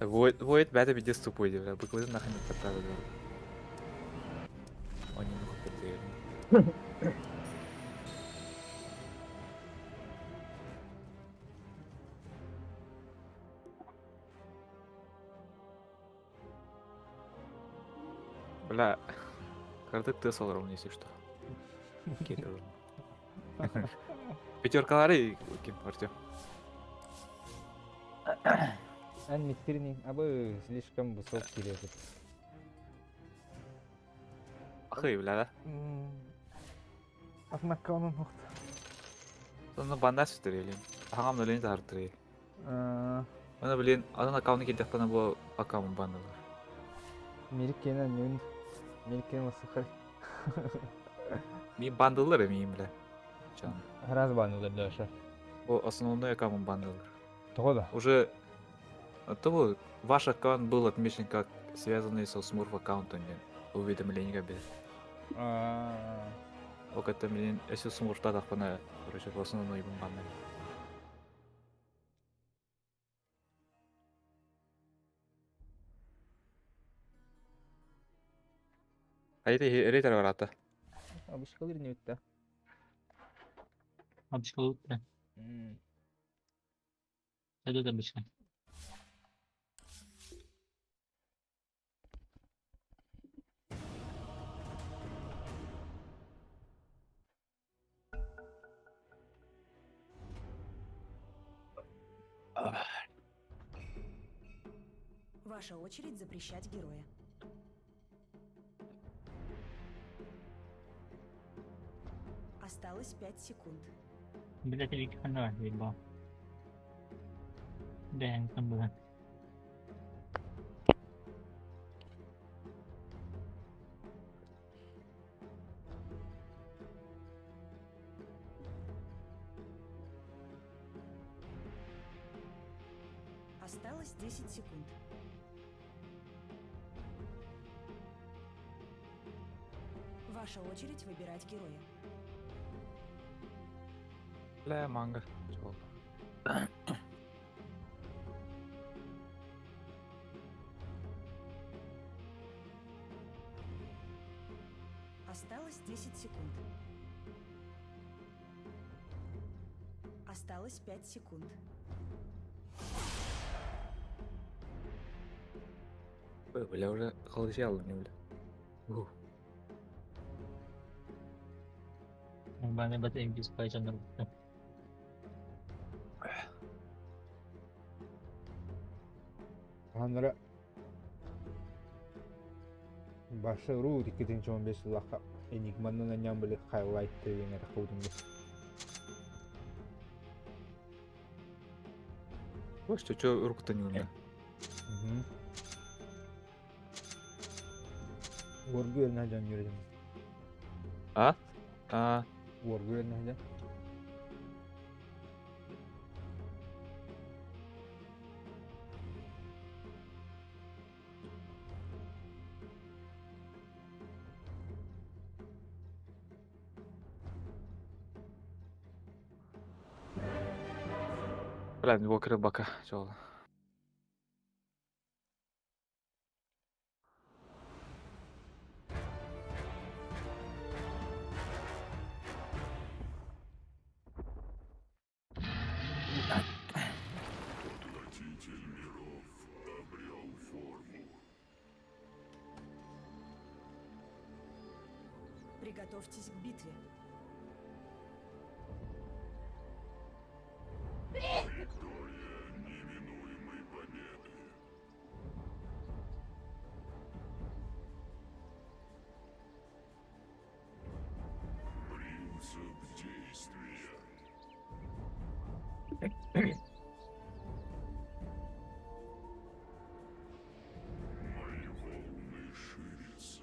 Воет бәді пиздец тупой деп, бля. Быклыды нахуй не подтады. Он не мог подтвердить. Бля, картык ты сол ровно, если что. Кетер уже. Пятеркалары кем Артем. Анмиттерник, абы слишком высокий лезет. Ахый, бля, да? Акнаккаунун мықты. Сонда банда сүтірелейін. Ағам нөлені тартырей. А, Оны білейін, адан аккаунты келдек бана бұл аккаунт банда бар. Мерекені мен... Мерекені сықыр. Мен бандылар емейін, бля. Чан. Раз банылар даже. О, основной аккаунт бандылар. Тоғыда. Уже... Того, ваш аккаунт был отмечен как связанный со смурф аккаунтом, уведомление без. Ок это мен, если смурфта так пана, короче, в основном ебан банда. А это рейтер варата. Абышқалыр не өтті. Обычно лучше. Это обычно. Ваша очередь запрещать героя. Осталось 5 секунд. Блять, Рики хана, ебал. Да, там было. Осталось 10 секунд. Ваша очередь выбирать героя. Bile manga. Çok. Осталось 10 секунд. Осталось 5 секунд. Böyle öyle kılıcı alınıyor öyle. Ben de batı İngiliz kayacağını baktım. Hanlara başta Root 2-15 yıllık Enigma'nın önemli bir highlight TV'ne koydum. Ой, что руку-то не умею. Vurgu yerine can yürüdüm. А? А, Vurgu yerine can. блядь, его крыбака. Чё? Поглотитель миров обрел форму. Приготовьтесь к битве. Виктория неминуемой победы. Принцип действия. Мои волны ширятся.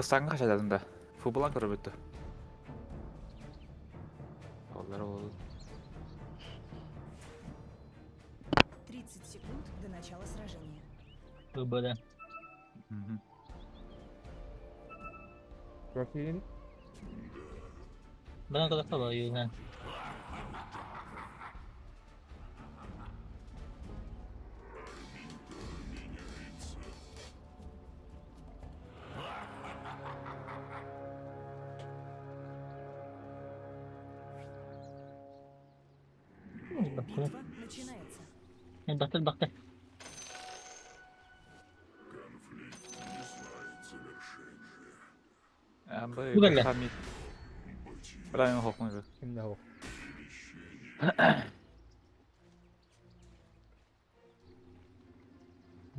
Sanga kaçadın da. Futbolan körü bitti. Onları oldu. 30 секунд до начала сражения. Böyle. Bakayım. Ben kadar kalıyor yine. Битва начинается. Baktır baktır. Конфликт не знает завершения. Yani Bu böyle böyle. hamit. Brian Hoffman. Şimdi o.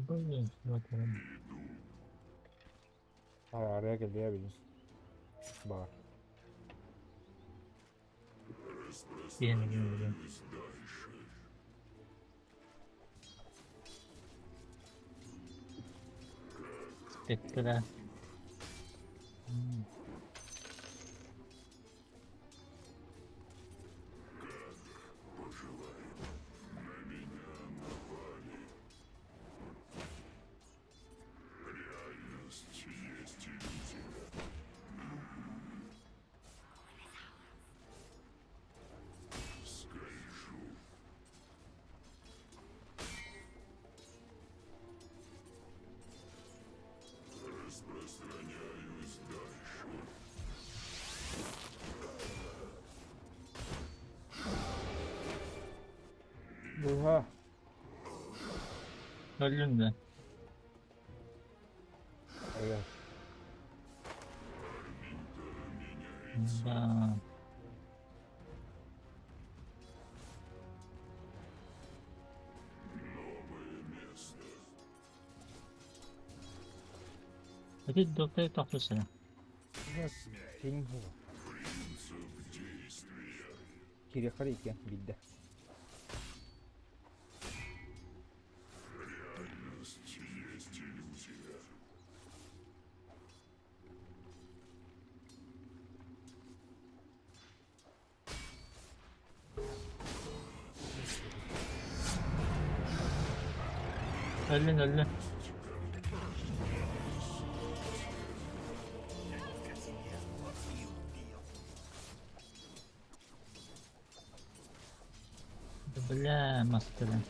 Böyle. Bakalım. Araya geldi ya bizim. Bak. Yeni gün. Spectre. Реальность есть иллюзия. Скольжу. Распространяюсь дальше. Oha. Öldün de. Evet. Da. Hadi doktor tatlısını. Kim bu? Kiri kırık ya bildi. Есть иллюзия. Öldü. Бля, мастера.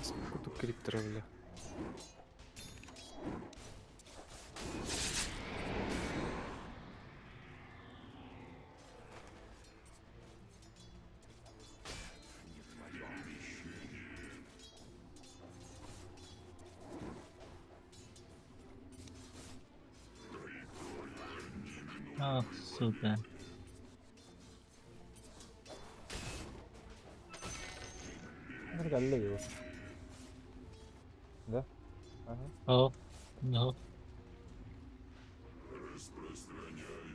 Сколько тут криптеров, бля. Ах, сука. Nerede gallego? Да? Ага. О, ну.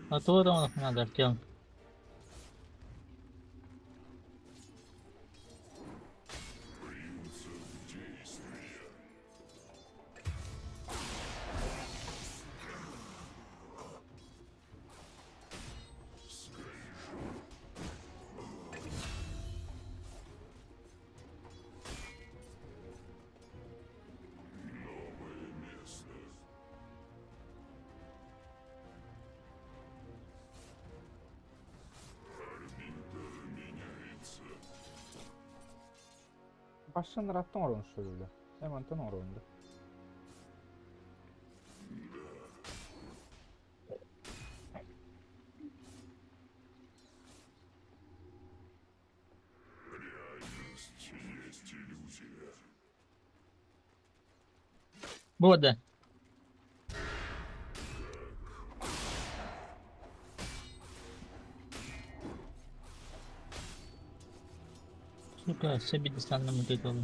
А то уронов надо, Артем. Baştan attın oranı şöyle. Hemen tan oranı. Буде. Сука, собі достанемо титулу.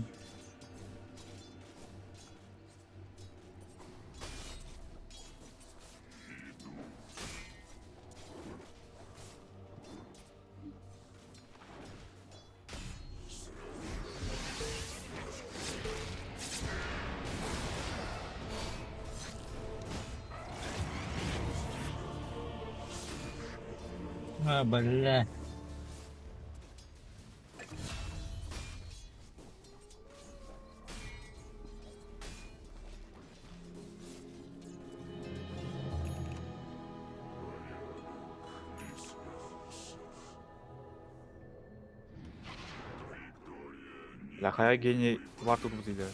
А, бля. Бля, хая гений варту тут иде.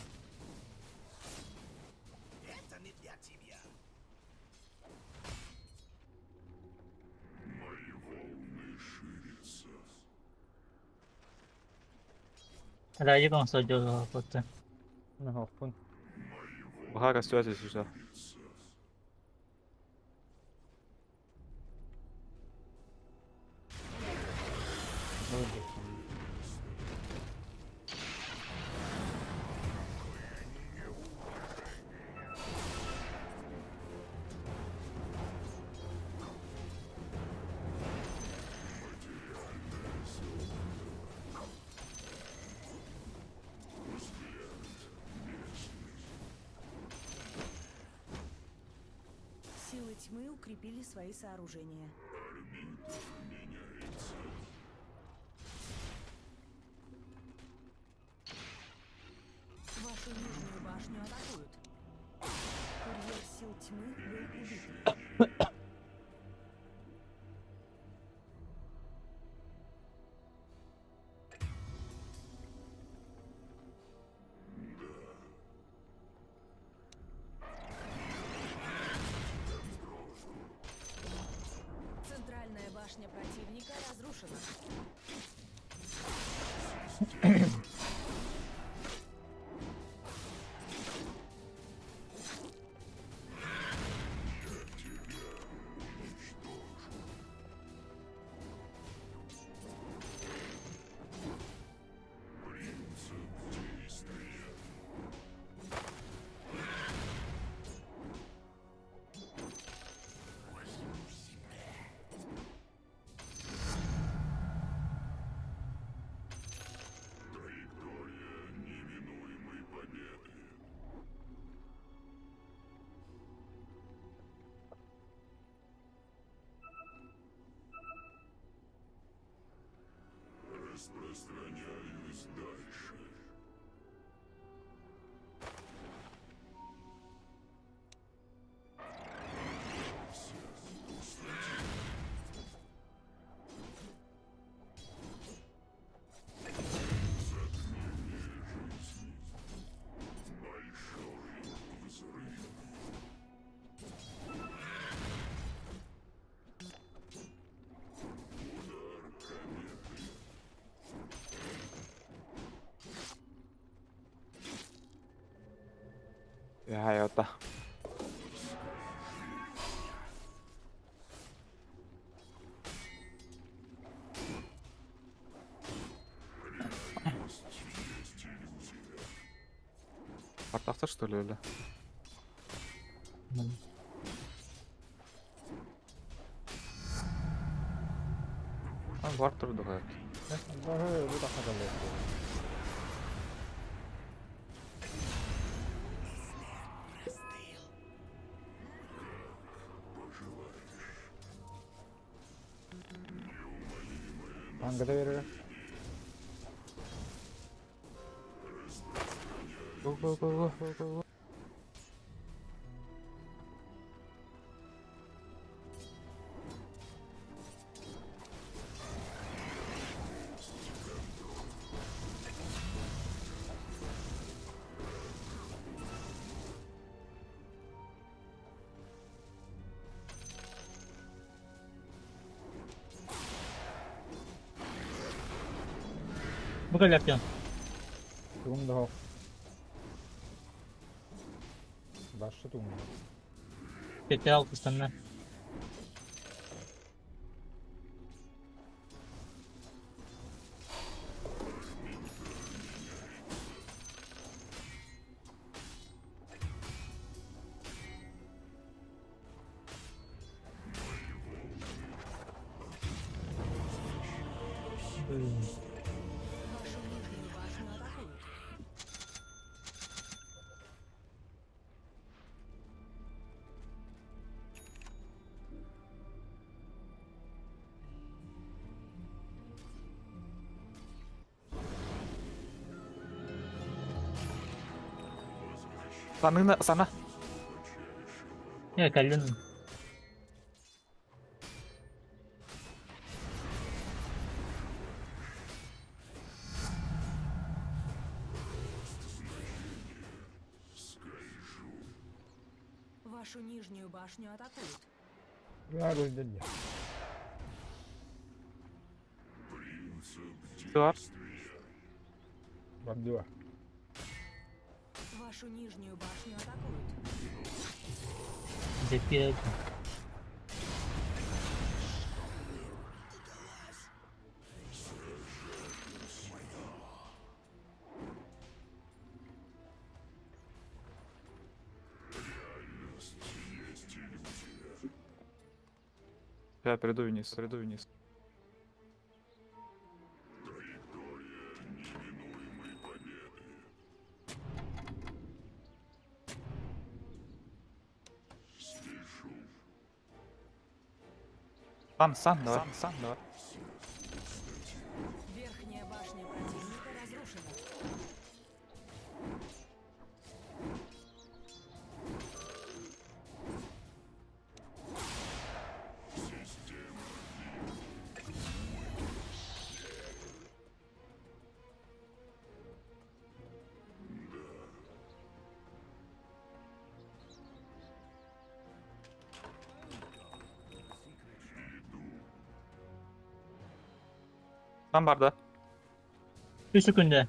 Ради консоль просто. Ne hoppun. Бага растет, если что. Силы тьмы укрепили свои сооружения. Вашу нижнюю башню атакуют. Курьер сил тьмы был убит. Центральная башня противника разрушена. Распространяюсь дальше. Ya jota. Артахта что ли или? Var turdu gayet. Bu da kadar. Tankı da veriyor. Go go go go go go. Bu kadar yapacağım. Tum da. Başlı tum. Tekrar al kısımdan. Вашу нижнюю башню атакуют. Sana. Ya kaldın. Вашу нижнюю башню атакуют. Ya öldün ya. Var. Bak diyor. Вашу нижнюю башню атакуют. Tekrar yapacağım. Я приду вниз. Сан, давай. Верхняя башня противника разрушена. Tam barda. Bir sekunde.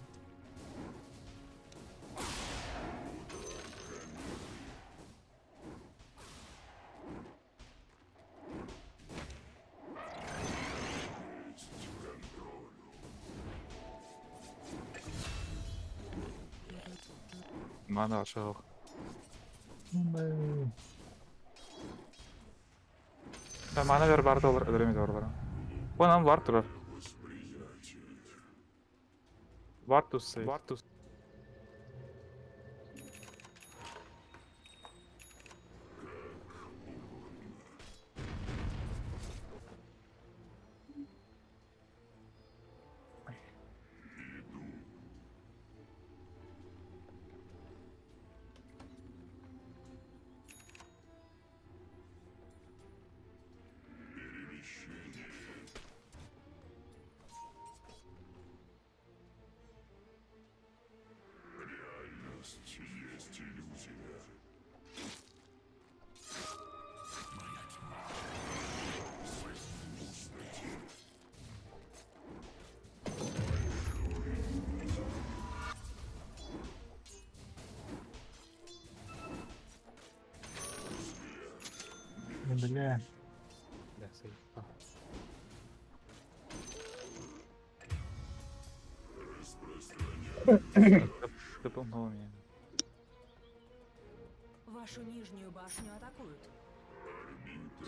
Mana aşağı. Sen bana ver barda olur. Öldüremeyiz oraları. Ondan var durar. Vartus save. Vartus. Есть иллюзия. Бля. Да, заебал. Ты помнил меня. Вашу нижнюю башню атакуют.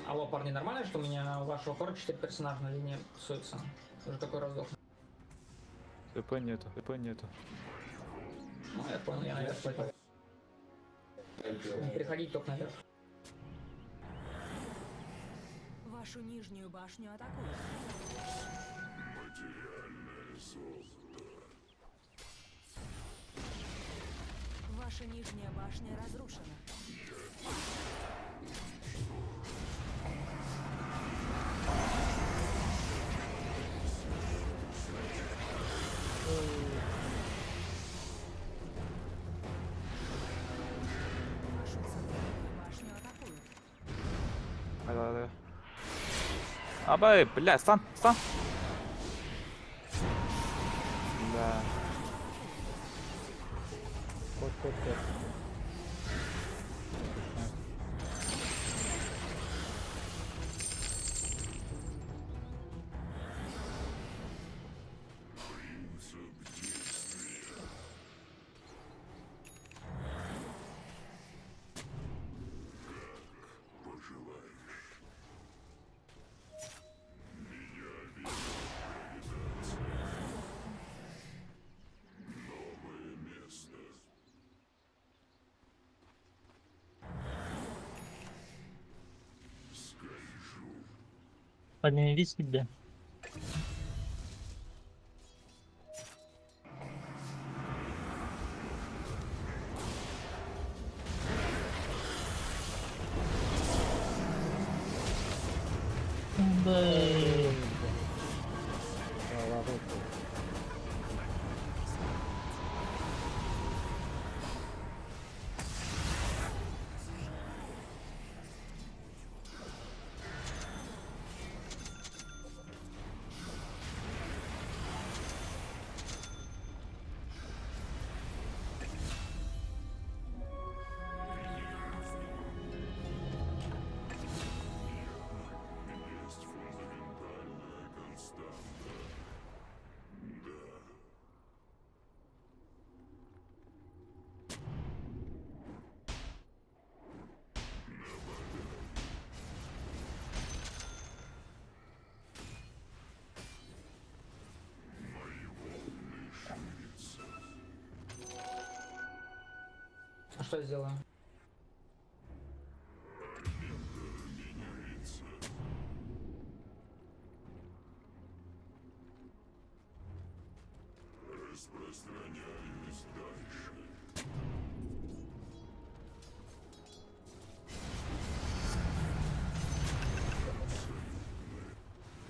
Алло, парни, нормально, что у меня у вашего хора 4 персонажа на линии псуются? Уже какой раздох? ТП нету, ТП нету. Ну, я понял, я наверх пойду. Приходить только наверх. Вашу нижнюю башню атакуют. Материальное золото. Ваша нижняя башня разрушена. Вашу центральную башню атакуют. Да. Абай, бля, стан. Да. Кот. Парни, иди сюда. Да. Есть фундаментальная константа. Да. А что я сделаю? Распространяюсь дальше.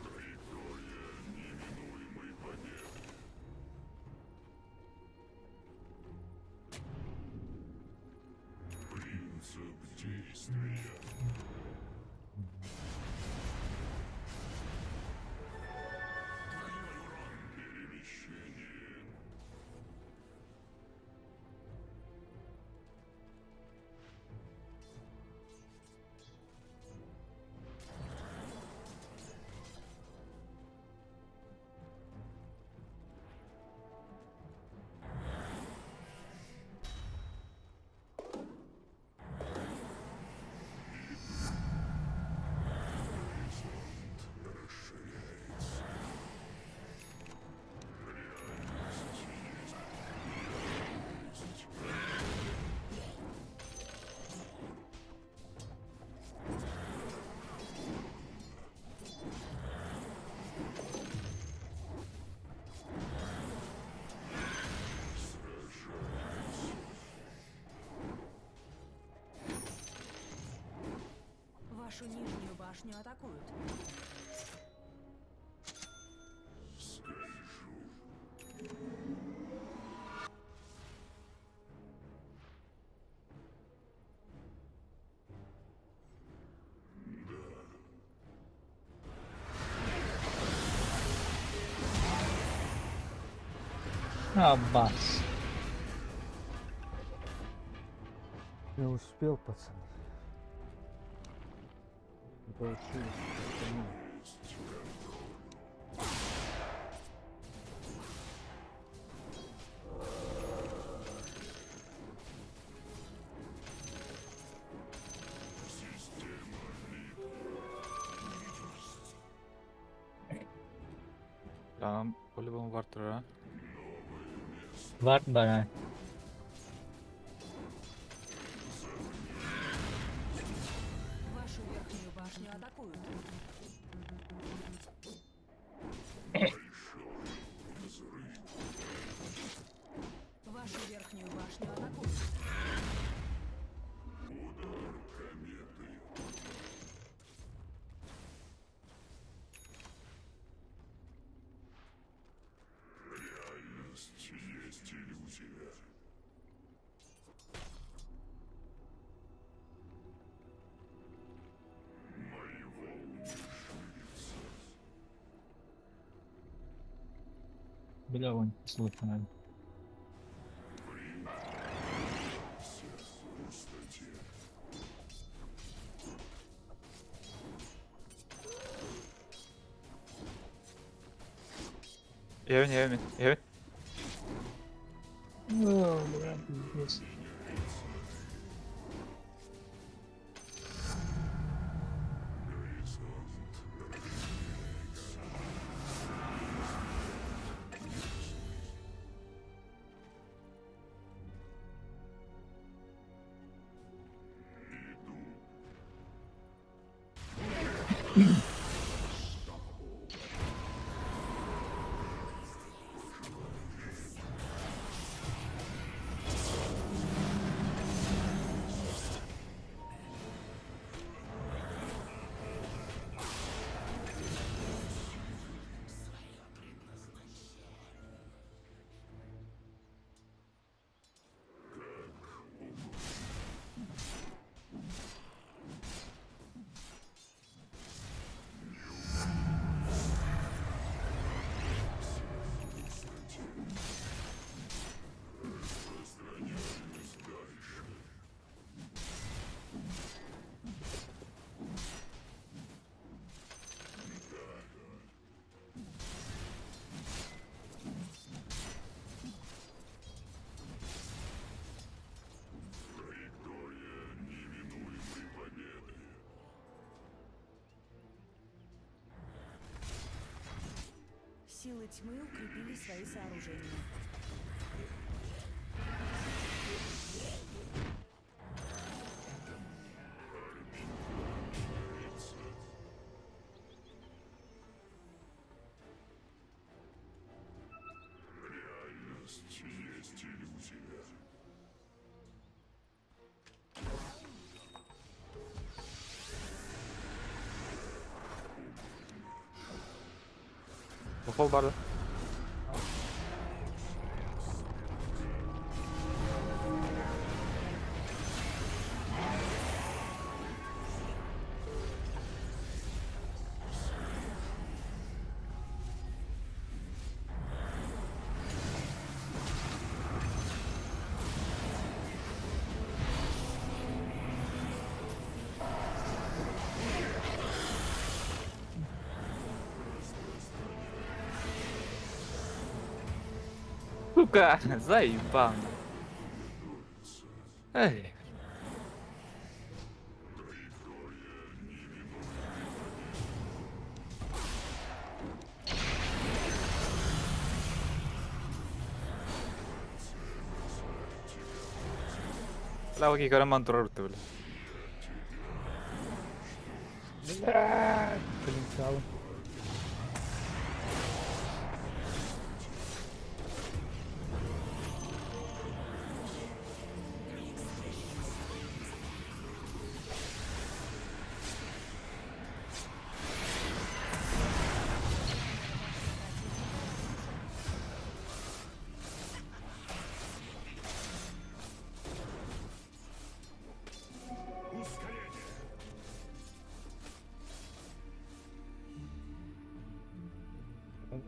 Траектория неминуемой победы. Принцип действия. Перемещение. Вашу нижнюю башню атакуют. Аббас. Я успел, пацаны. Не получилось. Почему? Там по-любому вартер, а? Вард бара. Вашу верхнюю башню атакуют. Вашу верхнюю башню атакуют. Есть иллюзия. Мои волны ширятся. Бля, вон, слышно надо. В пустоте. Евин. О, бля, пиздец. Силы тьмы укрепили свои сооружения. Есть иллюзия. Ufol barda. Сука, заебал. Эй. Лавки караман турарты, бля. Блин, сало.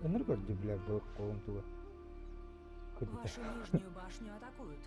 Энергор бля, был колом туга. Круто. Вашу нижнюю башню атакуют.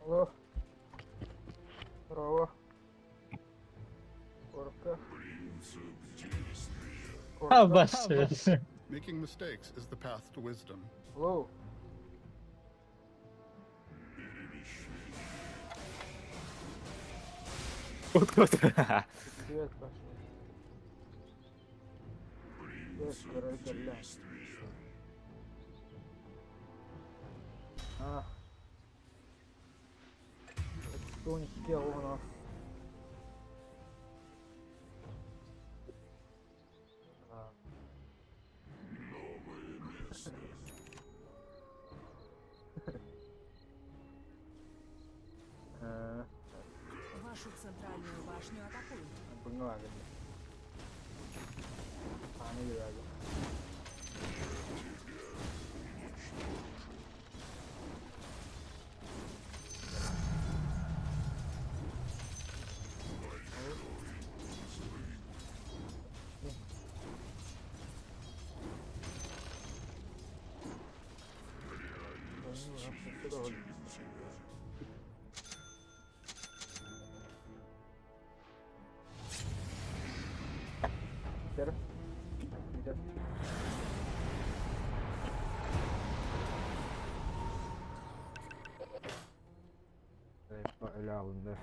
Алло. Здорово. Коротко. Аббасы. Making mistakes is the path to wisdom. Алло. Вот. Привет, Паша. Привет, король Горля. А. Это что не сделал у нас? А. Вашу центральную башню атакуют. Поняла, Горля. А, не видали. Теперь. Идет. Öyle alındı.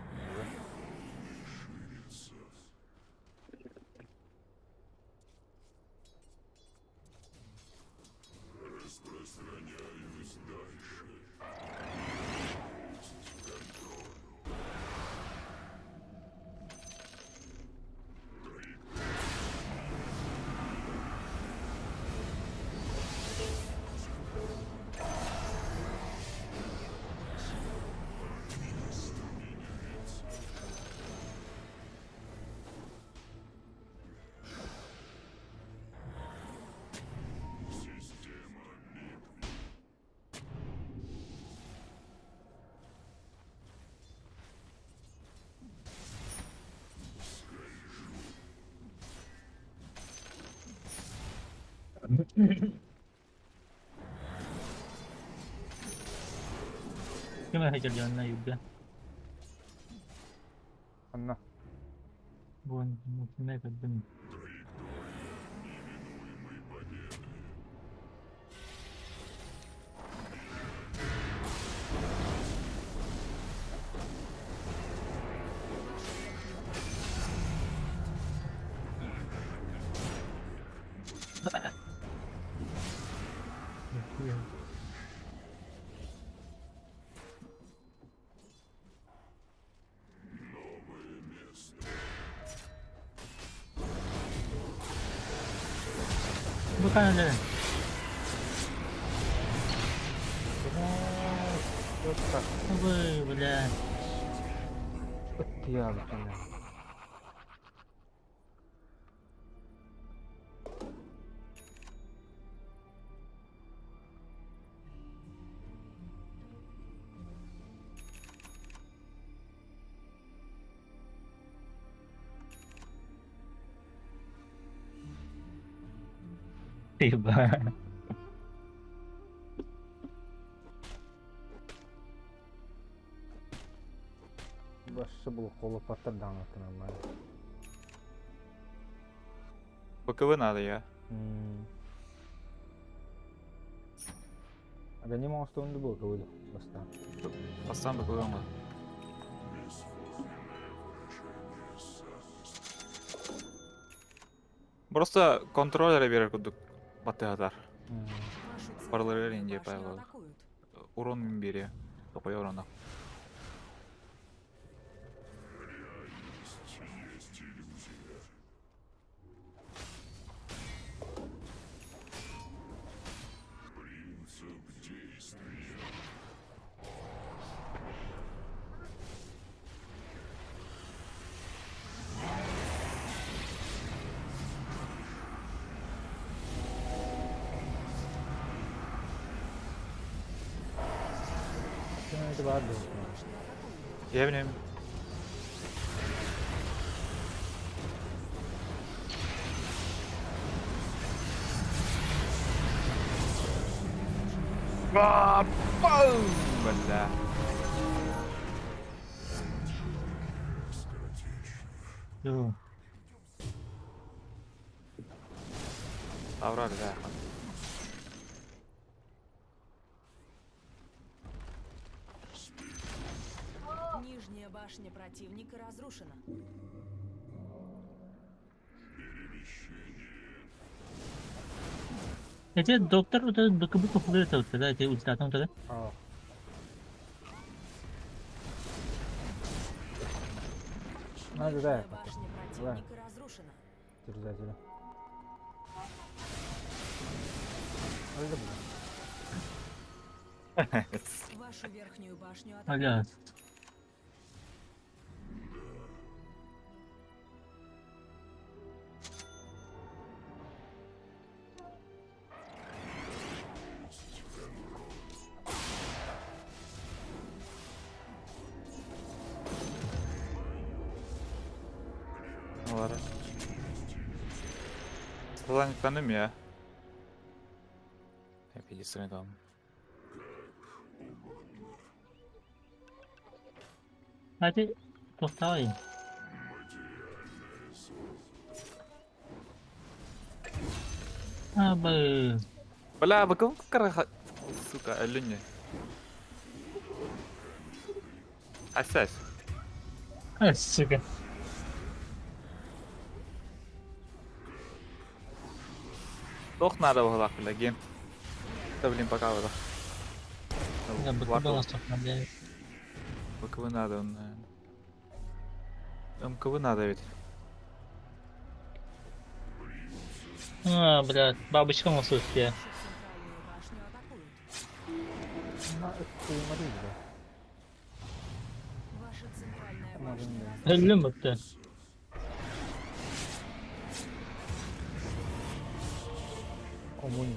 Gimana kerjaan juga? Anna. Bukan mungkin kadang. Bukan ada. Ой, бля. Я бля. Спасибо. Başta bu kolu patlar da anlatın ama. БКВ надо, я. Ada не mau stone dulu kau itu. Basta. Пацан БКВ надо. Просто контроллеры берер күдік батыгатар. Вашу Парлары центральную ренде башню пайгалы. атакуют. Урон мен бере. Топай урона. Sen itu baru. Я в нем. Бля. Ё. Авраль, да. Нижняя башня противника разрушена. Эти доктор вот этот БКБ попадает вот когда эти ультиматум тогда. Ah. Надо да. Нижняя башня противника разрушена. Держателя. Öldü bu. Вашу верхнюю башню Ага. атакуют. Var. Sıradan gitmedim ya. Hep iyi sıradan. Hadi toktayın. Abi. Бля, баком караха. Сука, алюня. Асась. Сука. Doch надо было бля, ген. Да блин, пока вот. Я БКБ нас токтамляет. БКВ надо, он. МКВ надо ведь. А, блядь, бабочка мусульская. Вашу центральную башню атакуют. Ha, suyum değil de. Ваша центральная Tamam, башня bilmiyorum. Öldü mü bitti? Komün.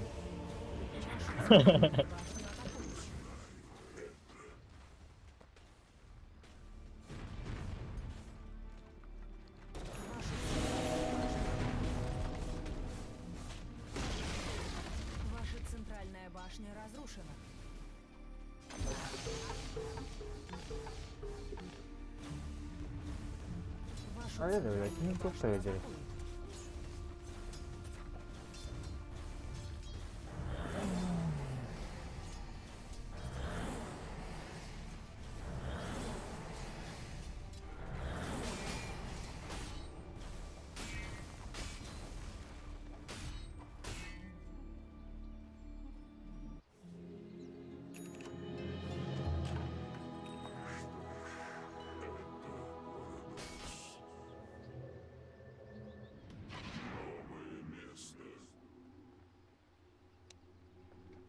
атакуют. Ваша центральная башня разрушена. Вашу Öyle de öyle. Kimin çok seveceği.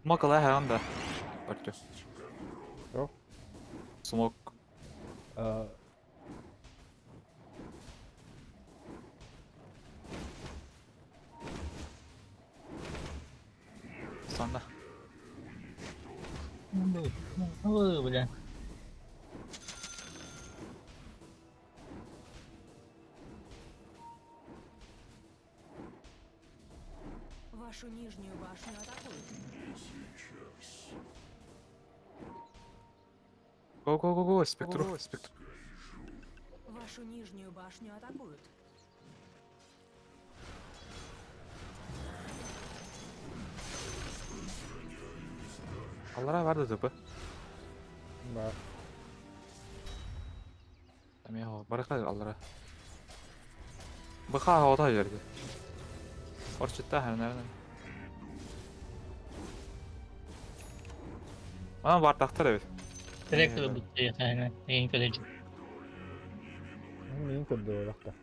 Смок лага анда. Бачу. Yok. Смок. Ee, Санда. Ой, бля. Вашу Вашу нижнюю башню атакуют. Go, спектру. Вашу нижнюю башню атакуют. Allara vardı tıpı. Bak. Tamam ya, bırakın allara. Bıka havada yerdi. Orçitta her nerede? Ama var taktır evet. Direkt de bitiyor yani. Neyin kaleci? Neyin kırdı o dakika.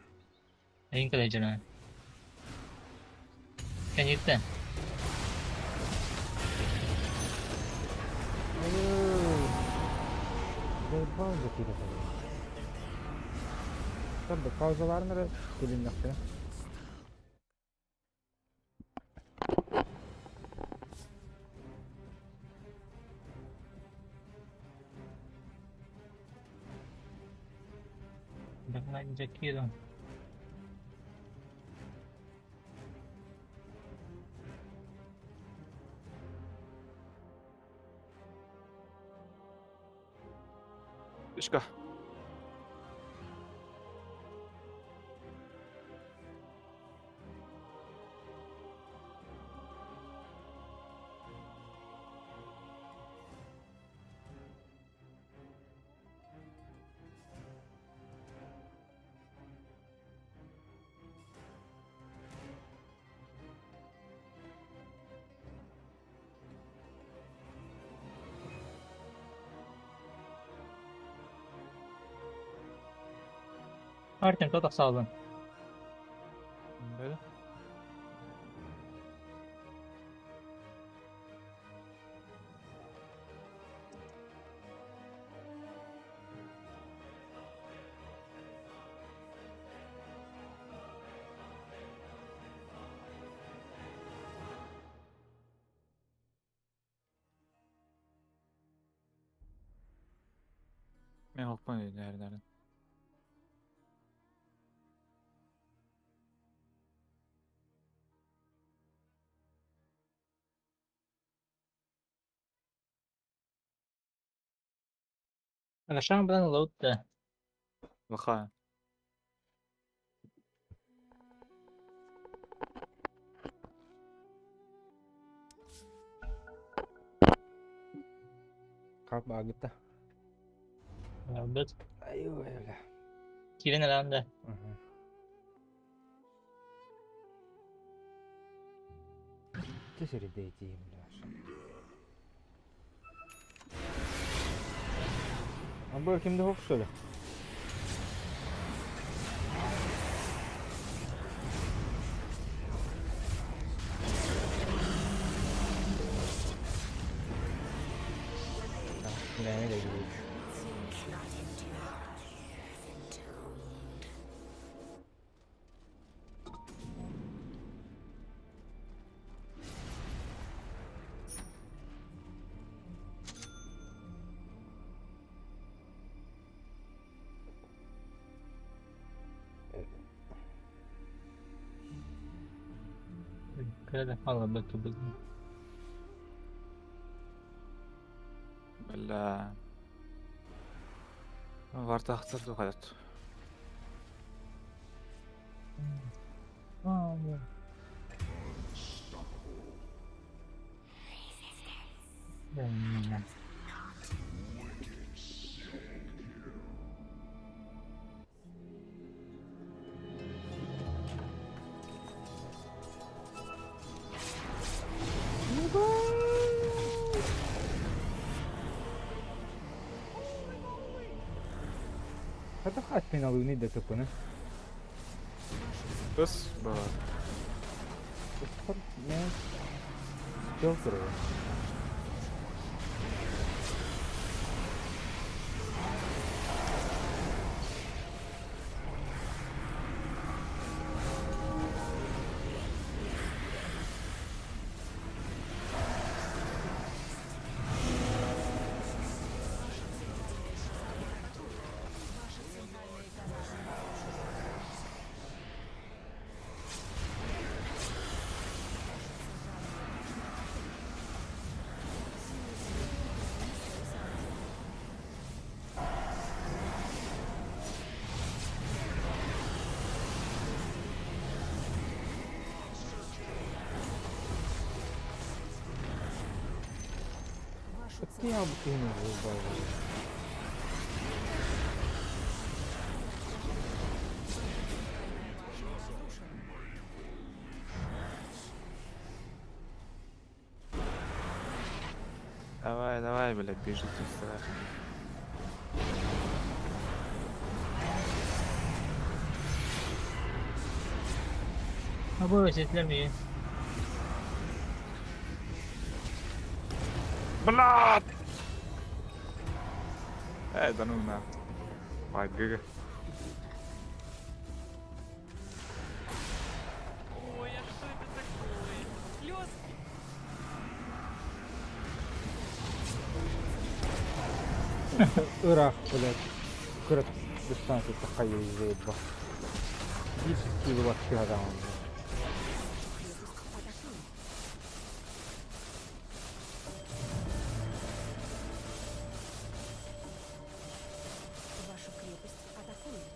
Neyin kaleci lan? Kan gitti. Pauza kira tabii. Tabii pauzalar nereye gelin yaptı? Ben Jackie'den. Işka. Artem çok sağ olun. Böyle. Ben hoppan nereden? Aşağı ben load da. Bakayım. Kalk bak gitti. Load. Ayy öyle. Kirin elinde. Dışarı değeceğimler. Ama bu kimde hop söyle. Ne de gidiyor. Kaya falan bakıldı. Bella. Var taktır da hayat. Hadi kaç penalıyı ne de tıpını. Kız bak. Spor ne? Çok duruyor. Вашу Ты я бы ты не заебал. Давай, давай, блядь, бежите в страх. Обои светлями. Блядь! Да ну на. Пойди. Ой, а что это такое? Слезки. Ирах, блядь. Кырык дистанцию такая заебал. 10 киловатт килограмм. Вашу крепость атакуют.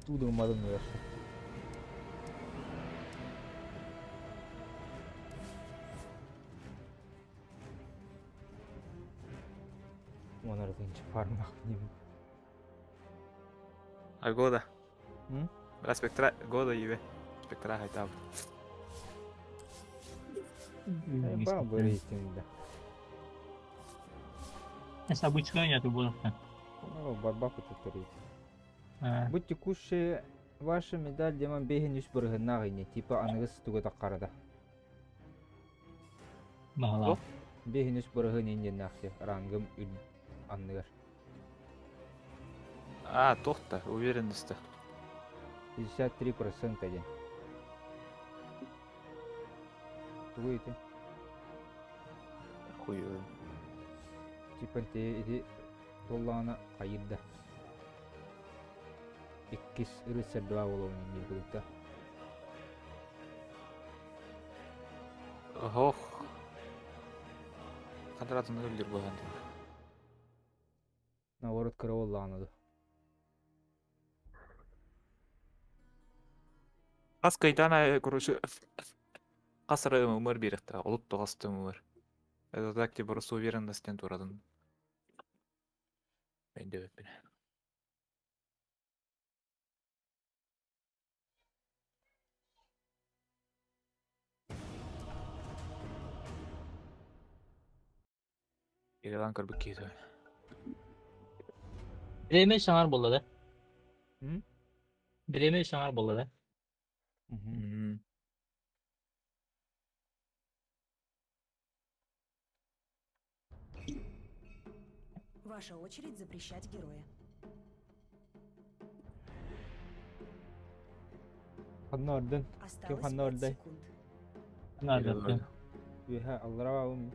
Tudurmadım ya. Onları da ince parmak gibi. А года? М? Бля, спектра... Года ебе. Спектра хотя бы. Bana böyle isimde. Сейчас обычно нету было. Ну, барбаку туторить. Bu текущие ваша медаль демон беген үс бұрғына ғыне, типа анығыз туғы таққарада. Мала. Беген үс бұрғын енген нақсы, рангым үл анығыр. А, тоқта, уверенности. 53% ден. Туғы еті. Хуёво. Типа те толлағына қайырда. 2 рыцарь 2 олауының елгілікті. Ох. Қадыратын өлдер болған. Наоборот, кірі олағынады. Қасқайдан, короче, қасыры өмір беректі, ұлытты қасты өмір. Это так, типа, с уверенностью турадын. Мен де өтпен. Ерелан кірбік кейді. Bireme şanar bolladı. Hı? Bireme şanar bolladı. Ваша очередь запрещать героя. Hanlardan. Осталось Hanlar 5 day. секунд. Nerede? Ühe Allah'a emanet.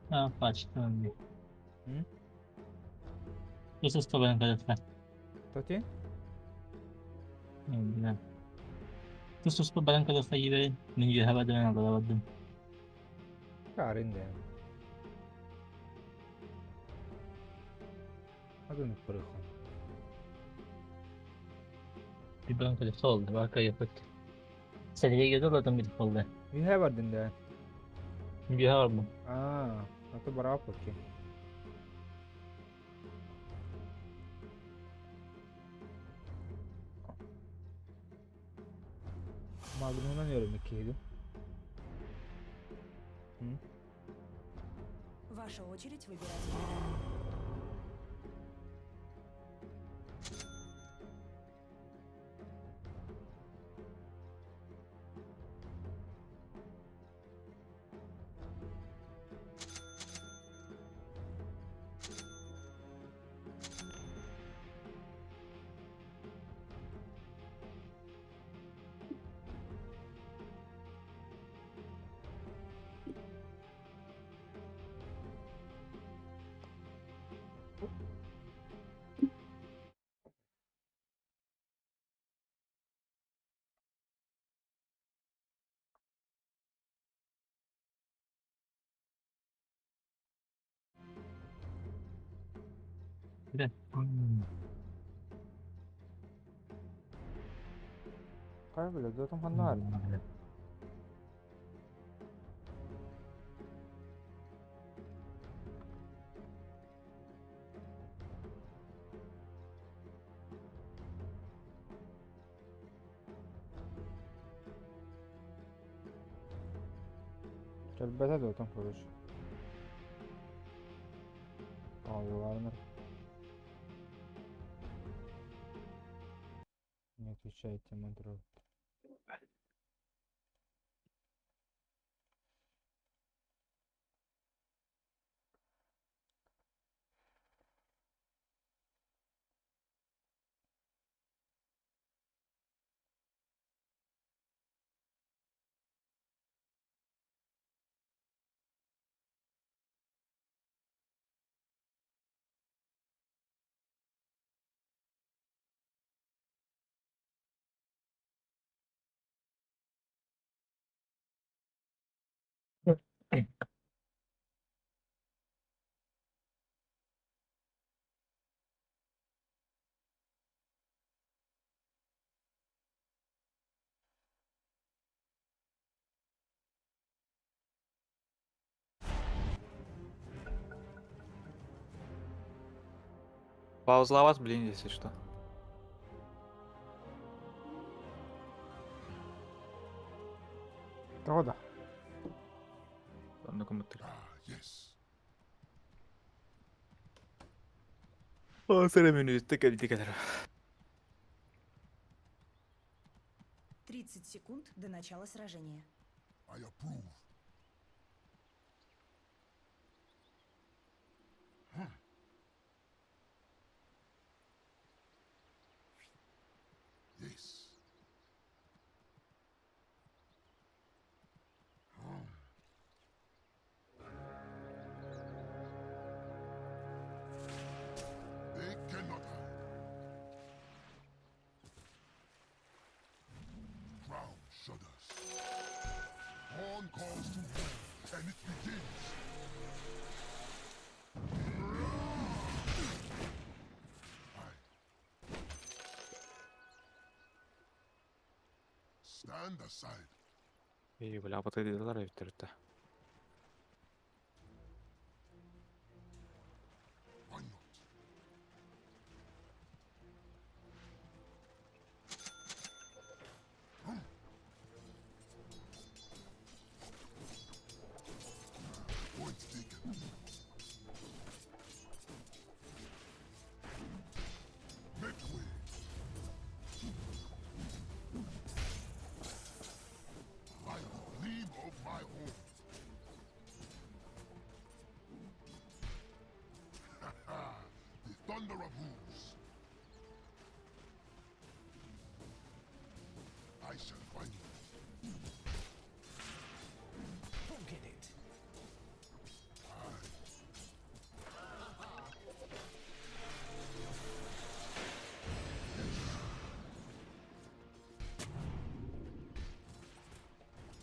Ha, kaçtım. Hı? Bu sus tabanın kadar. Tati? Bilmem. Bu sus tabanın kadar sayı ninja hava dönen aldım. Karin de. Adını bırakın. Bir banka kadar soldu. Banka yapıp. Seriye gidiyorlardım bir solda. Ühe vardın da. Bir hava mı? Aa, atı bırak bakayım. Magnum'dan yorum ikiydi. Hı? Ваша очередь выбирать героя. 그래. Kaya bile zaten hanlar. Kelbette zaten konuş. Ağıyorlar. Не отвечайте, Монтроль. Паузловать, блин, если что. Toda. Там на комментарии. Yes. Sıra menüsü kalite kadar. 30 секунд до начала сражения. I approve. Yes. They cannot hide. Ground shudders. Horn calls to war, and it begins. Aye. Stand aside. И бля, подходи до дара витерте. Why not? Point taken. Make way. By the gleam of my horn. The thunder of hooves. I shall find you. Forget it.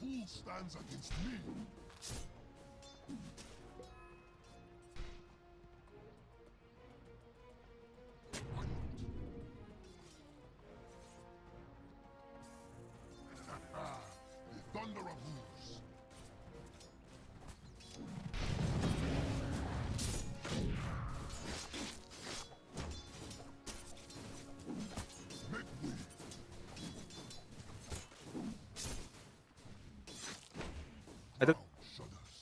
Who stands against me? Why not? The thunder of hooves. Make way. Это Ground shudders.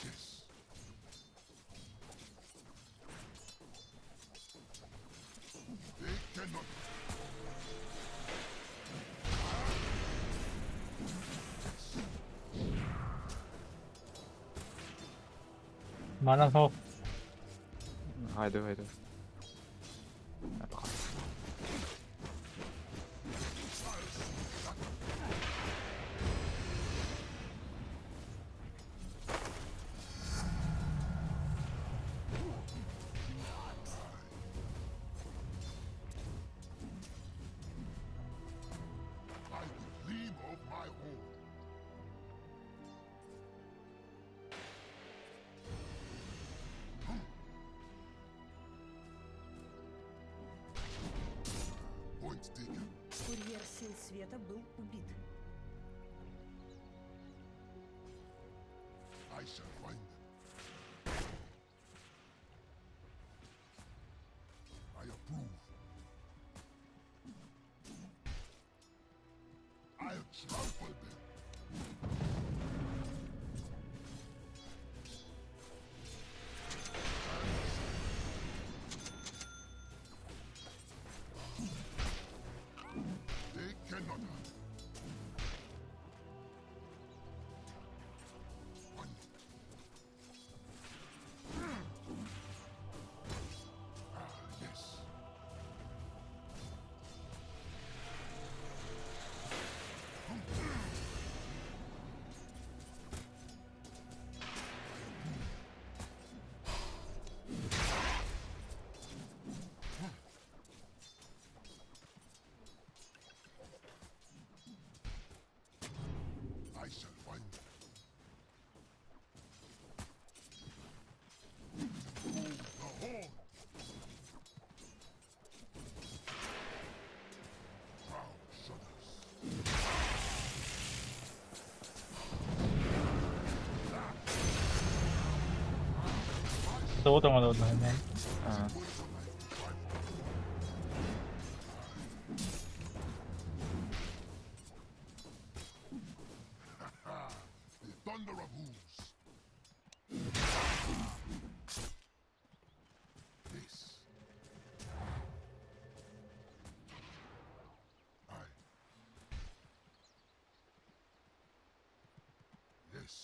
Yes. They cannot. 많아서 haydi haydi. By the gleam of my horn. света был убит. I shall find them. I approve. I'll trample them. They cannot have. Yes. I shall find them. The horn. Ground shudders. Это вот он, да. А, The thunder of hooves. This. Aye. Yes.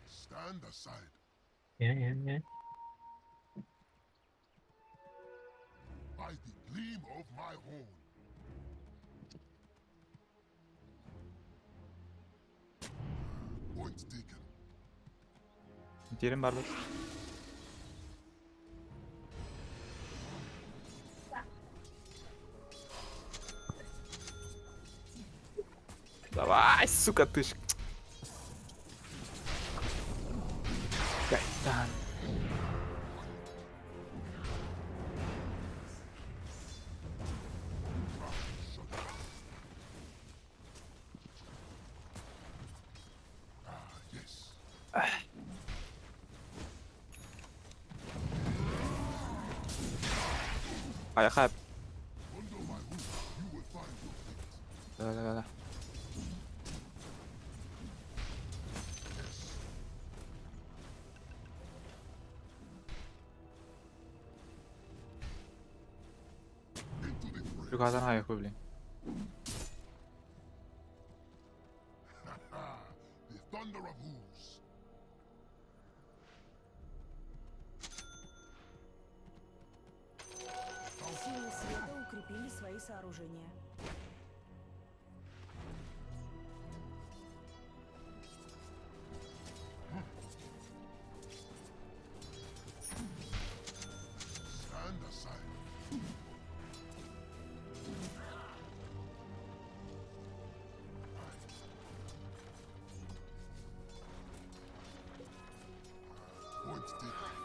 Stand aside. Yeah. By the gleam of my horn. Point taken. Yerim var bak. Давай, сука, ты ж. Кайтан. Yes. Аяхап. Under my hoof, you will find your fate. Да. Yes. Into the fray. Yukarıdan ayak блин. The thunder of hooves. Силы света укрепили свои сооружения. Stand aside. Point taken.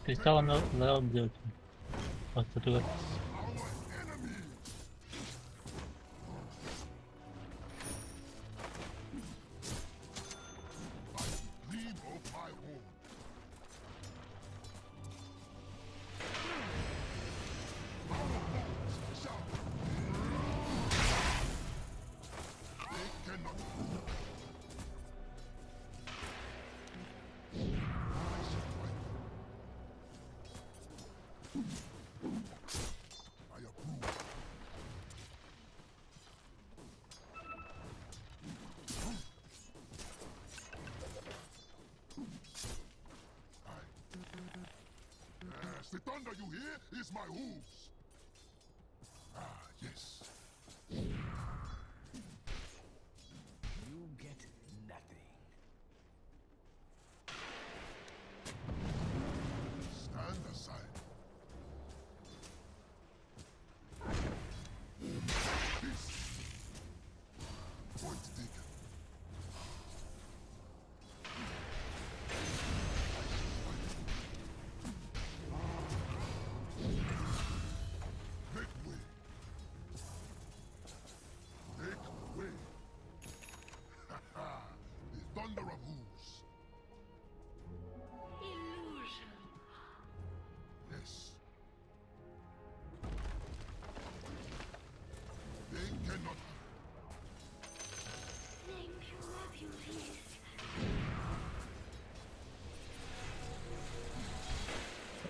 Кристалл надо делать. Просто туда. Our enemy. By the gleam of my horn. They cannot. I shall find them. I approve. Yes, the thunder you hear is my hooves. Ah, yes. You get nothing. Stand aside.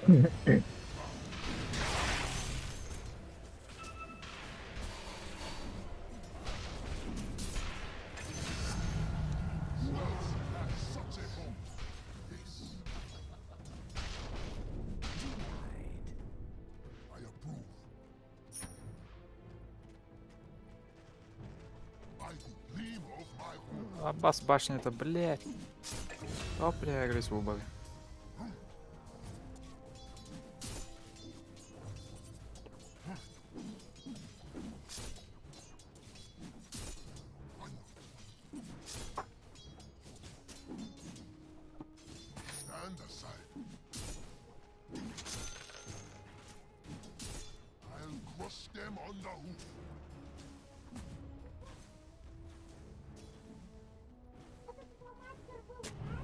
Such a home. Yes. I approve. By the gleam of my home. Аббас башня-то, блядь. О, бля, агрессив убавил. Stand aside. I'll crush them on the hoof.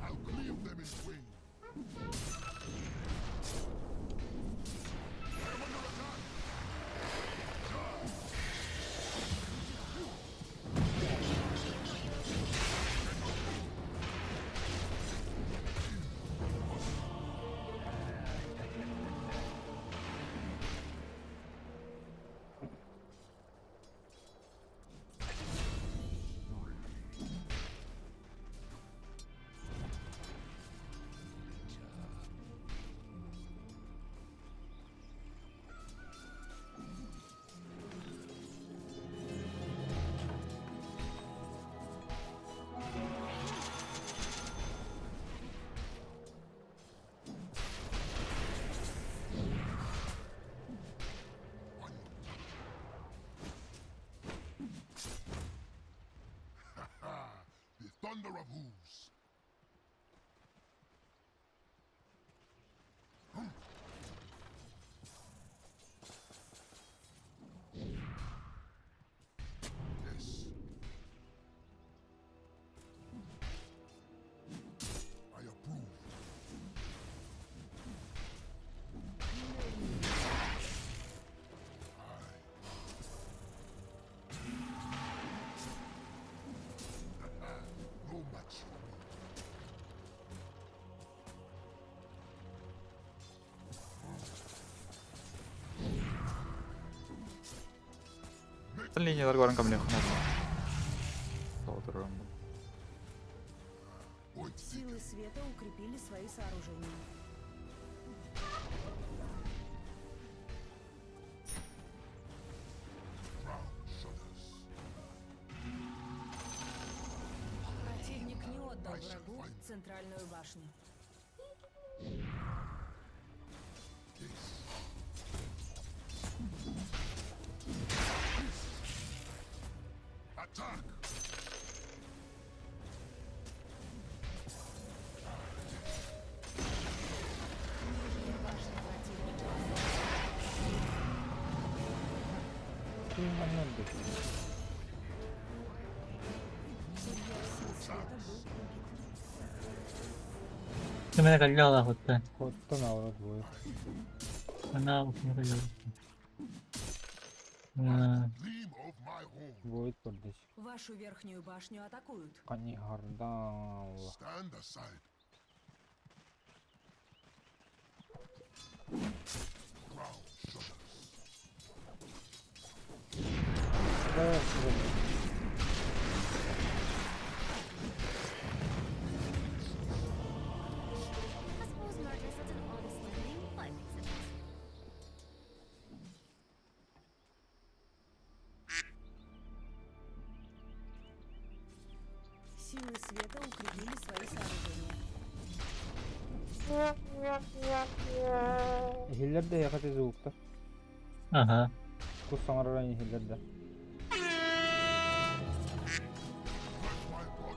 I'll cleave them in twain. I'm under attack. The thunder of hooves. Yes. I approve. No match for me. Линиялар баран камле ханат. Толтырым. Силы света укрепили свои сооружения. Ground shudders. Противник не отдал врагу центральную башню. Yes. Attack! Нижняя башня противника. Барьер сил света был убит. Кемене 걸려 그때. Котто наурат будет. 하나 그냥 걸려. Gleam of my home. Будет поддыш. Вашу верхнюю башню атакуют. Кани гардал. Stand aside. Ground shudders. I suppose murder is such an honest living, but except силы света укрепили свои сооружения. Hiller de yakati zukta. Ага. Kus sangarani hiller de.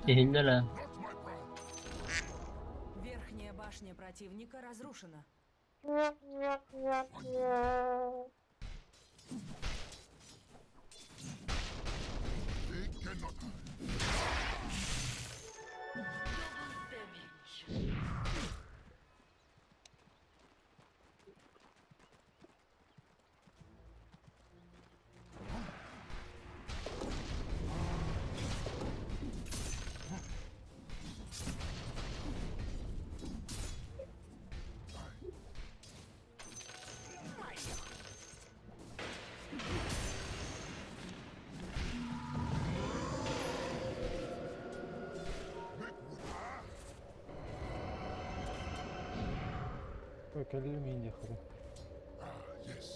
Hillere. Not my pride. Верхняя башня противника разрушена. They cannot hide. بكلمين يا اخوي. Ah, yes.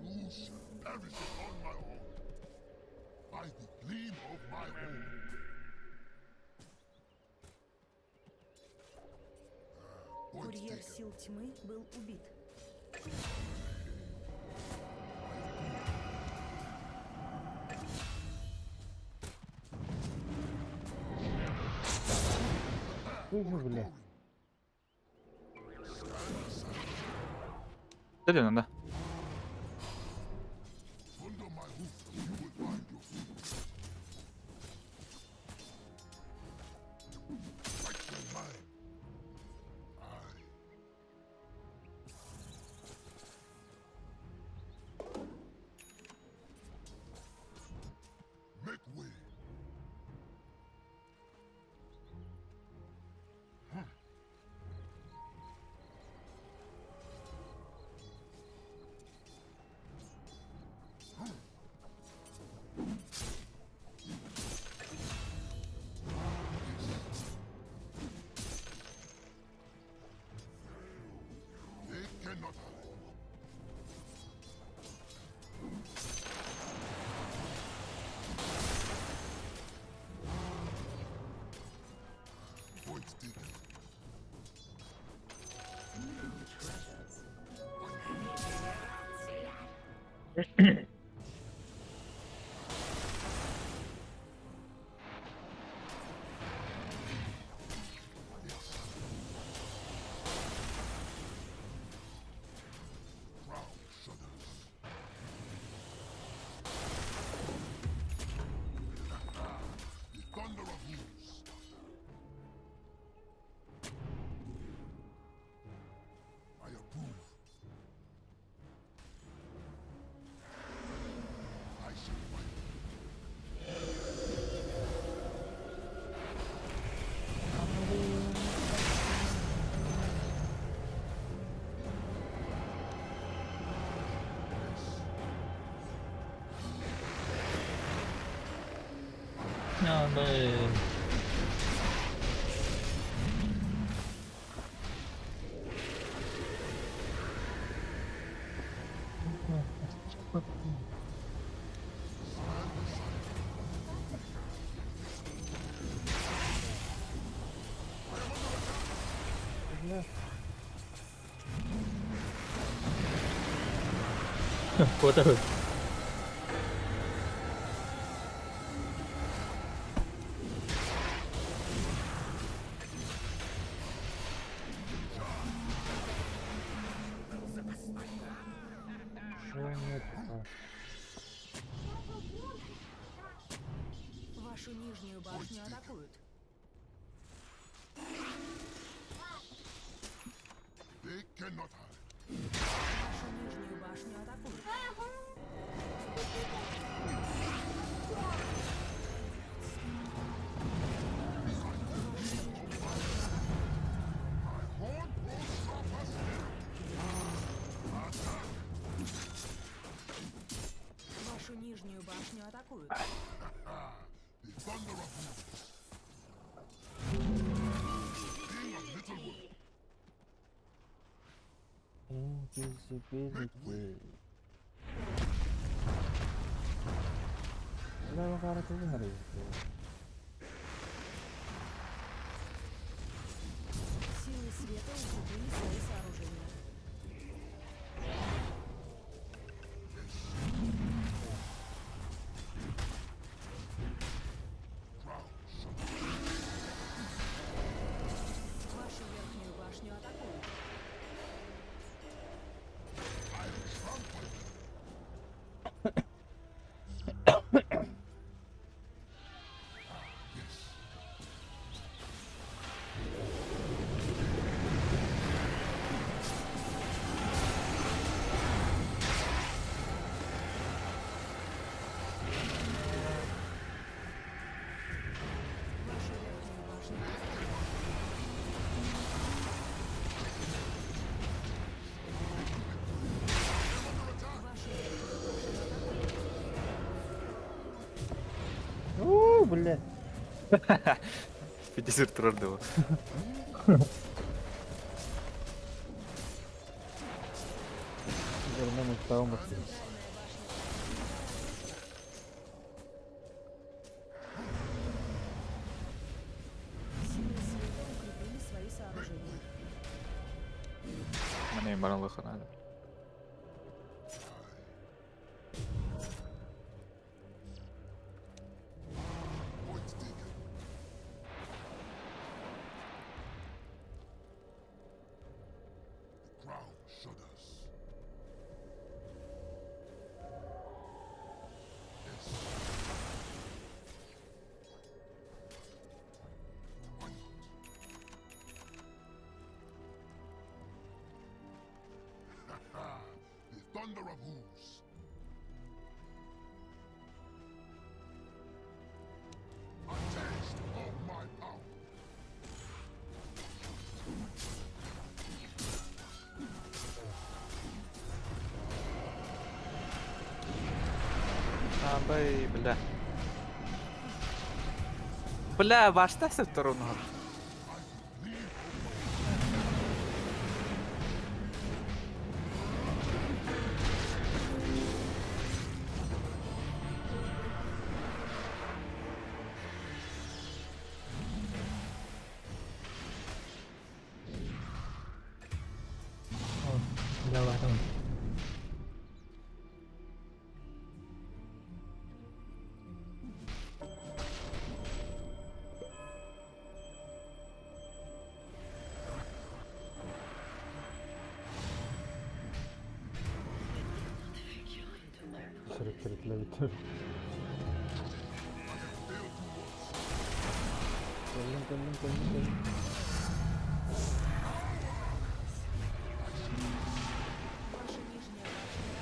You shall perish upon my own, by the gleam of my own. Курьер сил тьмы был убит. Бля. Что тебе надо? Under my roof, you will find your food. Fight your mind. Aye. Make way. They cannot hide. Points taken. Ground shudders. The thunder of hooves. I approve. I shall fight. No, no. What the? Вашу нижнюю башню атакуют. They cannot hide. Вашу нижнюю башню атакуют. Horn will stop us Вашу нижнюю башню атакуют. The thunder of hooves. King of Littlewood. Invisibility. Куда карты выиграли? Силы света укрепили свои сооружения. Вашу верхнюю башню атакуют. бля. Пятизыр тұрарды ол. Жермен ұстауым ұстауым. Укрепили свои сооружения. Міне баралық надо. Point taken. The ground shudders. Yes. Why not? The thunder of hooves. A taste of my power. Абай, бля. Бля, башта сөп тұр оны. Давай, давай. Şirketler bitir. Geldim. Ваша нижняя башня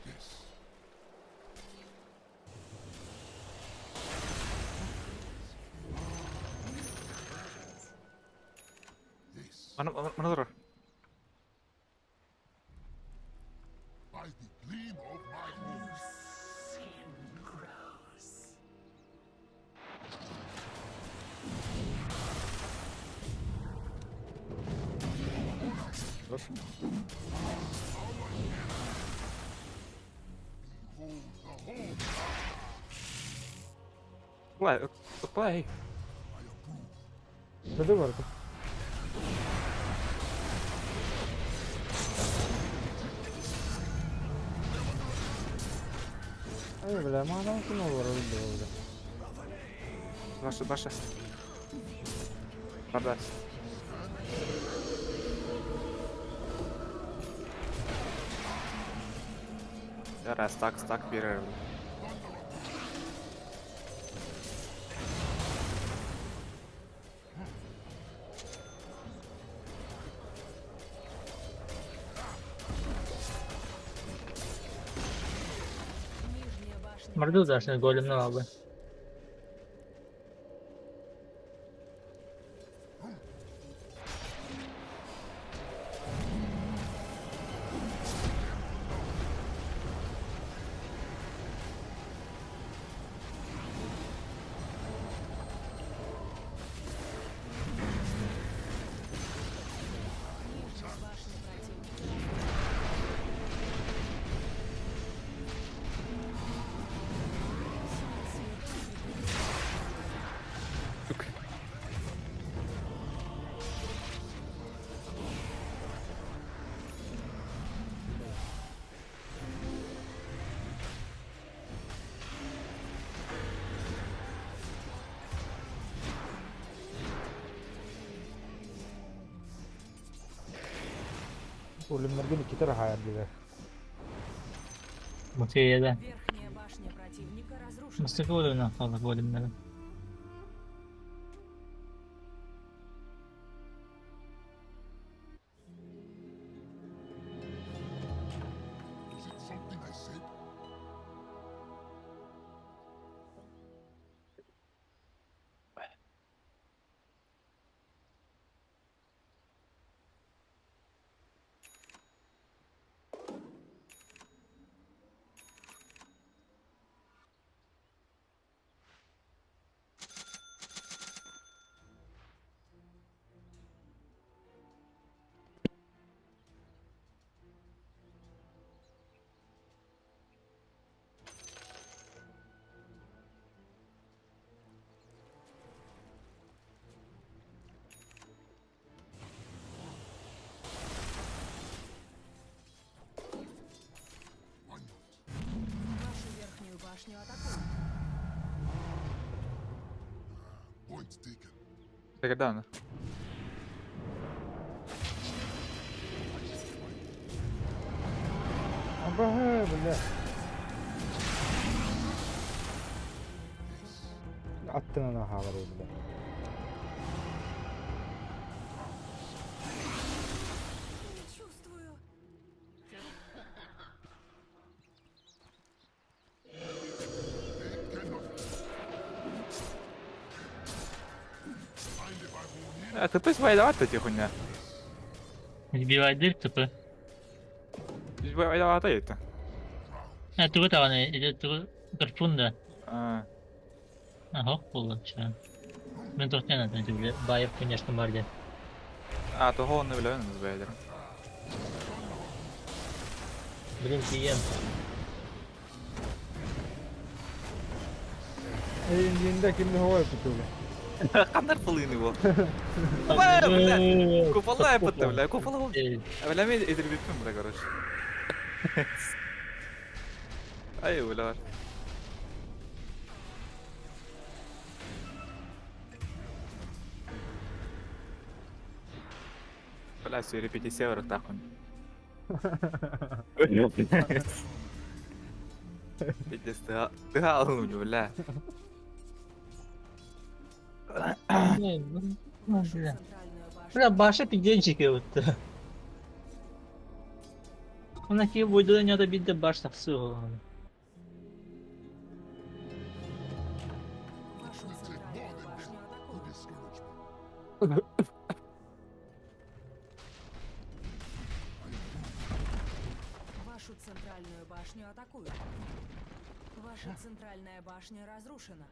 Yes. Yes. Mana durur? By the gleam of my hooves. Dur. Ulan, ulan. Hadi var. Ay bля, mana kim olur öldü orada. Başla. Kardeş. Yara stack bir. Нижняя башня. Морду дашь на голем на лабы. Нижняя башня противника. Ölümlerden 2 tane hayaldiler. Мутееда. Верхняя башня противника разрушена. Мустафиду нахал голем надо. Is it something I said? башню атакуют. Point taken. Так, когда она? Ага, бля. Attın ana havalı bля. Не чувствую. Ты пусть вайдавати ті хуйня. Сбивать дырь, типа. Вайдавати это. А, ты вот он идет, Гарпунда. А, Ага, получается. Мен тоқтен атан тебе, байып, конечно, барде. того не влияє на звейдер. Блин, клиент. Elinde kimde hava yapıyor bля. Қандар пылыны бол. Бля, куфалай пытты, бля, куфалай. Бля, мен эдербетпін, бля, короче. Ай, бля. Бля, все, репети северок тахуй. Пиздец, ты алым, бля. Центральную башню. Бля, баша пигденчики вот. Ona ki burada ya da bir de baş taksı o. Вашу центральную башню атакуют. Вашу центральную башню атакуют. Ваша центральная башня разрушена.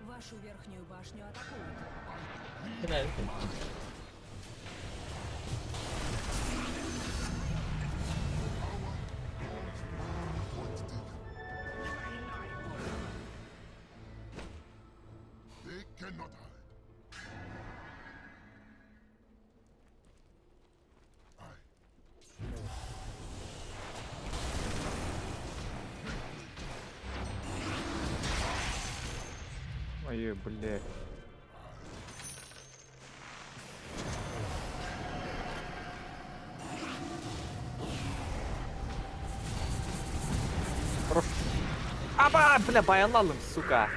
Вашу верхнюю башню атакуют. Бля, They cannot hide. Aye. Ой, бля. Хорош. Аба, бля, баялалым, сука.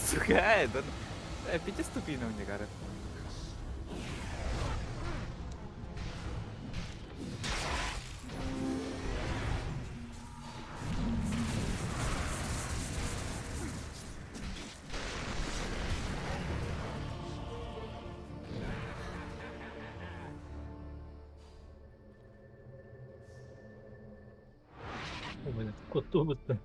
Сука, это... Пятиступийный мне кажется. бля, коту будто.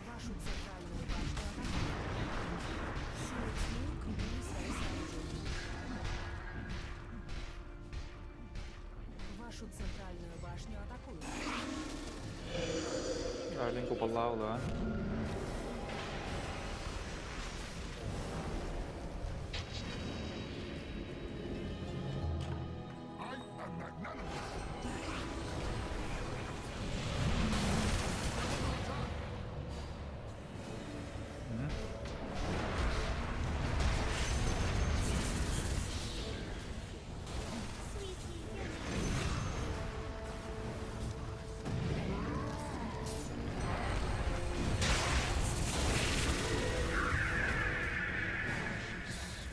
Вашу центральную башню атакуют. Силы тьмы укрепили свои сооружения. Вашу центральную башню атакуют. Линку поллау, да. I am magnanimous.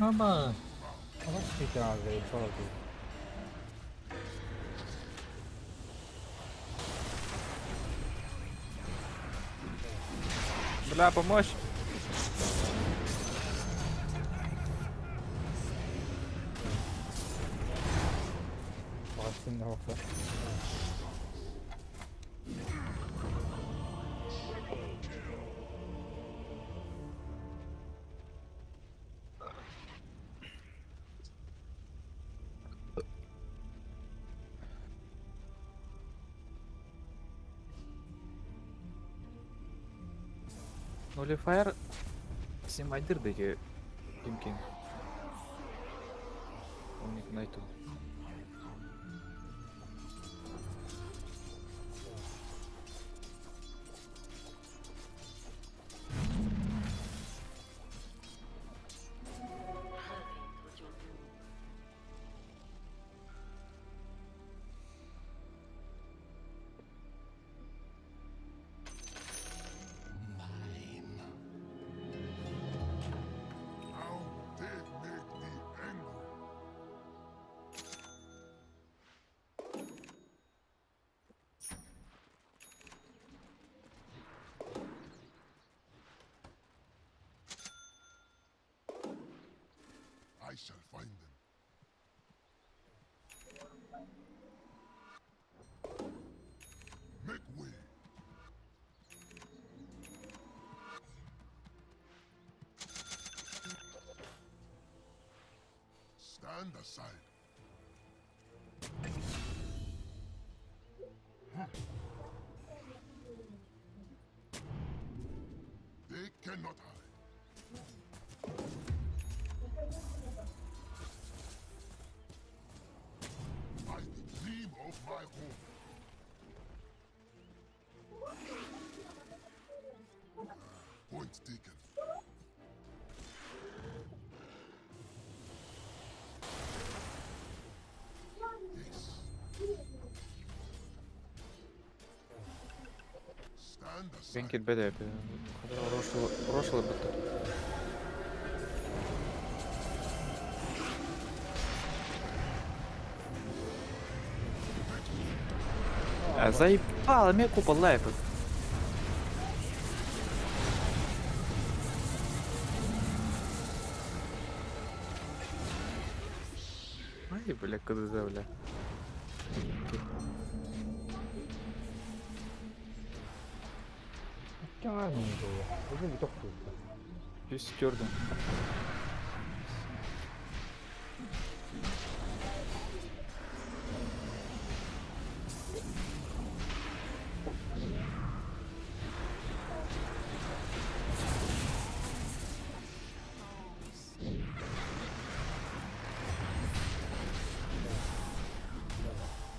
Ama Ama bir tane ağzı çaldı. Бля, помощь. Aslında haklı. Nullifier Симайдырдыгы Кимкен. Умник найту. Now they make me angry. I shall find them. Make way. Stand aside. They cannot hide. I dream of my home. Point taken. Yes. Stand aside. Кенкет бедеп. Рошлы бітті. Заебало, мне купа лайфов. Ай, бля, КДЗ, бля. Какая не было? Уже не только тут. Пистёрда.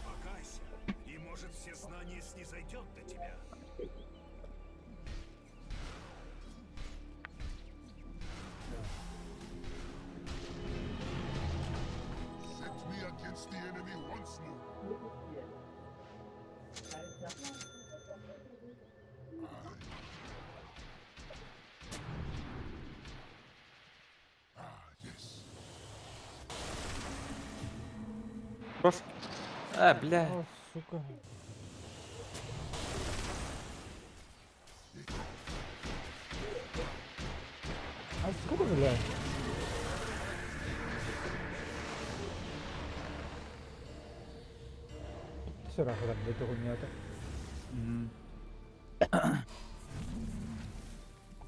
Покайся, и может все знания снизойдет до тебя. Set me against the enemy once more. Yes. Рош. Бля. О, сука. Откуда, бля? Все равно так до того не это.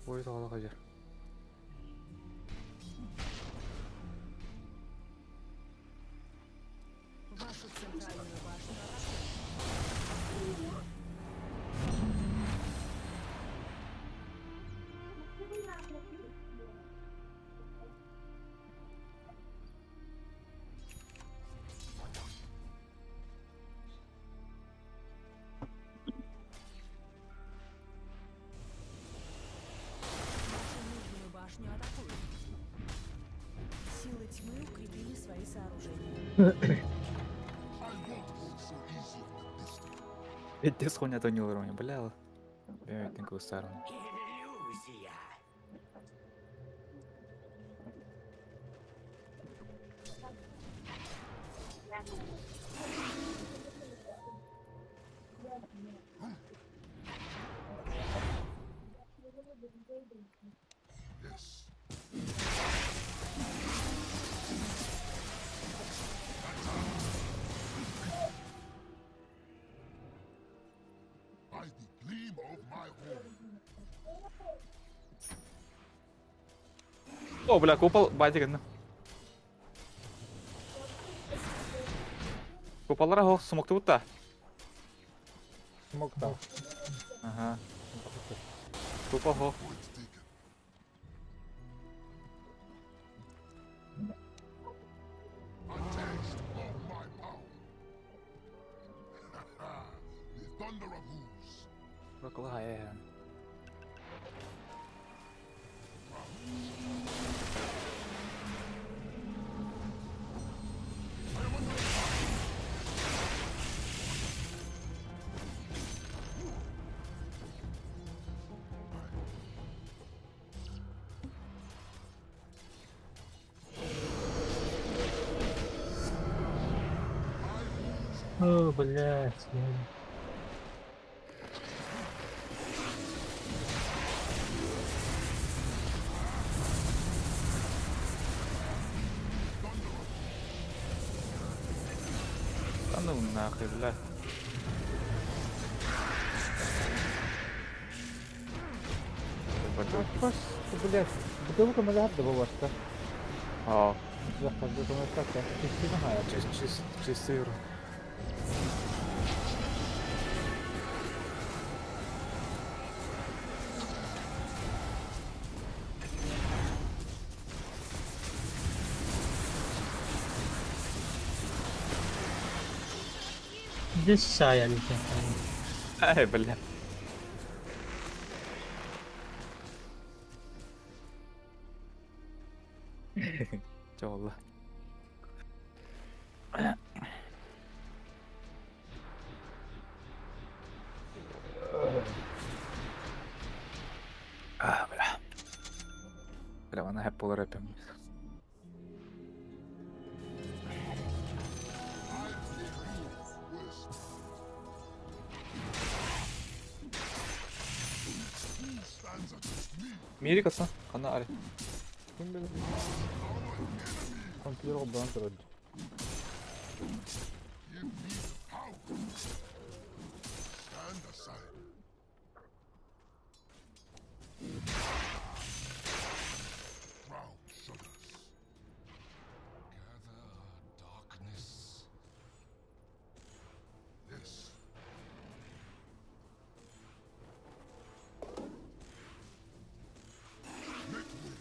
Ой, тағала қажер. Вашу центральную башню башню атакуют. Силы тьмы укрепили свои сооружения. Эти схоня то не уровня, бля. Я ведь такую сторону. Иллюзия. Yes. by the gleam of my horn. О, бля, купол байтыгын. Куполлара хох сумокту бутта. Смокта. Ага. Купол хох. Point taken. A taste of my power. The thunder of hooves. Проколая. О, блядь. Да ну нахуй, бля. Баш, блядь, бутылка мазат да бавашта. Aa, Жаққа бутылка так, чистина хая. чистый. Здесь саяли. Ай, бля. Чё, والله. Бля. Бля, она hep olur hepimiz. Мирик atsan. Kana Ali. Kim bilir? Komputer oldan тұрады. Give me the power. Stand aside. Ground shudders. Gather darkness. Yes. Make way.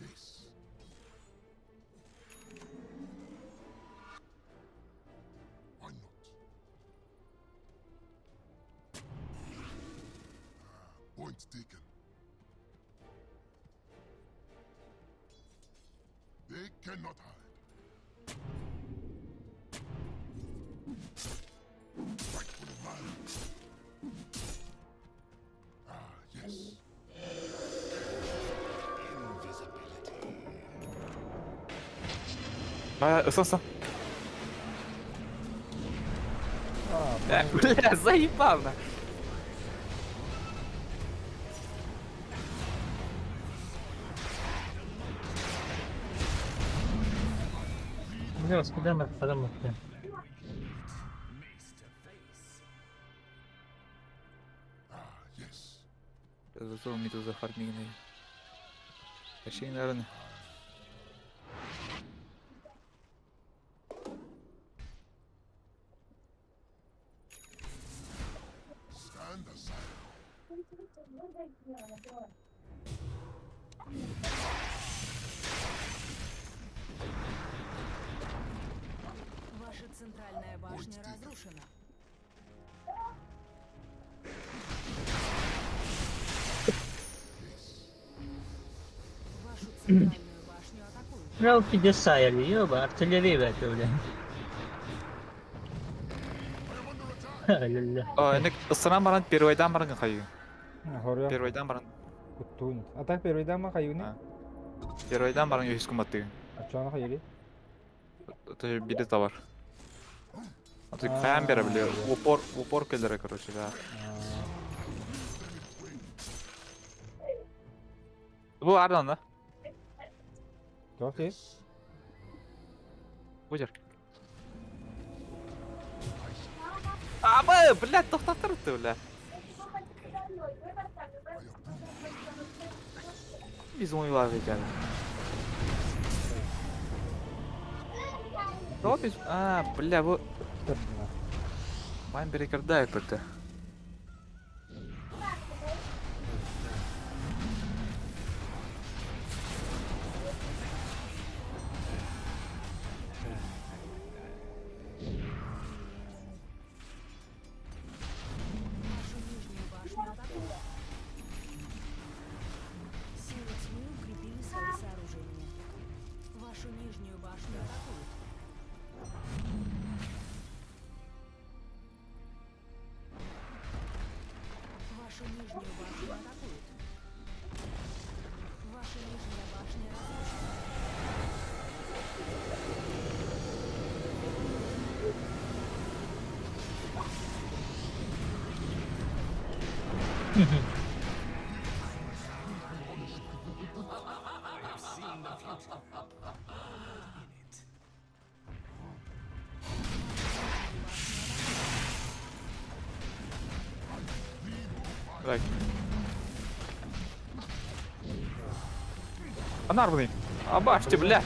Yes. Why not? Point taken. They cannot hide. Rightfully mine. Yes. 아, 썼어. 야, бля, заебал на. Бля, куда мы подумали? Yes. Зато ми тут зафармили. Почти, наверное. Stand aside. Ваша центральная башня разрушена. Вашу центральную башню атакуют. Жалко, где саяли, ёба, артиллерия это, бля. Ля-ля. Эник ысыран баран первойдан баран кайы. Хоря. Первойдан баран. Куттун. Атак первойдан ма кайуни? Первойдан баран юхис куматты. Ачана кайыри. Это биде товар. А ты кайан бері біле, упор келдері, короче, да. Bu Arda'nın da. Çok iyi. Buyur. Abi, блядь, to'xtattiribdi ular. Biz o'yinlar ekan. Ne biz? Bля, bu Mindbreaker'da yapıldı. Вашу нижнюю башню атакуют. Силы тьмы укрепили свои сооружения. Вашу нижнюю башню атакуют. Вашу нижнюю башню атакуют. Ваша нижняя башня разрушена. Так. Анарбный. Обачьте, бля.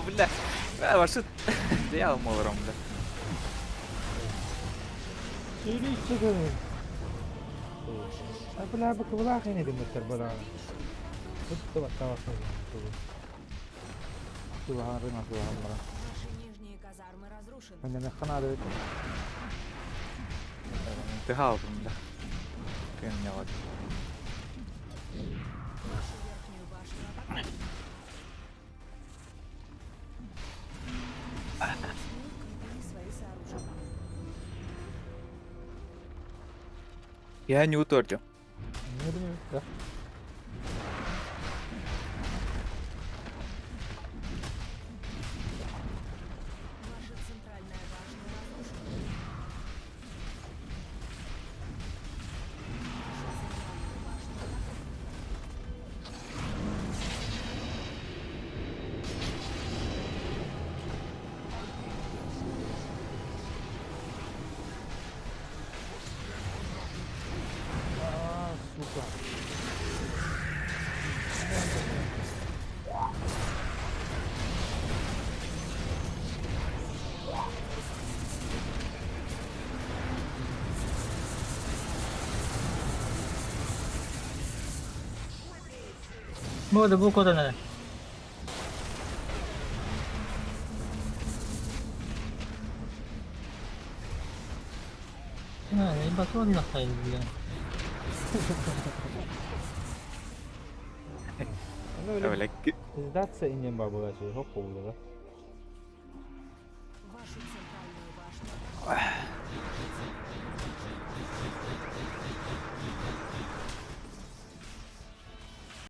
Бля. Ваши... Я умором, бля. Sürü çıkın. Abla bak bula kene demişler bula. Tuttu bak tavak. Subhanallah subhanallah. Ваши нижние казармы разрушены. Ben de kana da Ты галпом, бля. Кем меня вот. Вашу верхнюю башню атакуют. Силы тьмы укрепили свои сооружения. Я не утортил. ne demek ya? Ваша центральная башня разрушена. Ваша центральная башня атакуют. Сука. Вот, bu koda ne? Ебать, он нахуй, бля. Onu öyle Öyle. izdатsa inen babagaşı. Hop oldu da. Вашу центральную башню атакуют.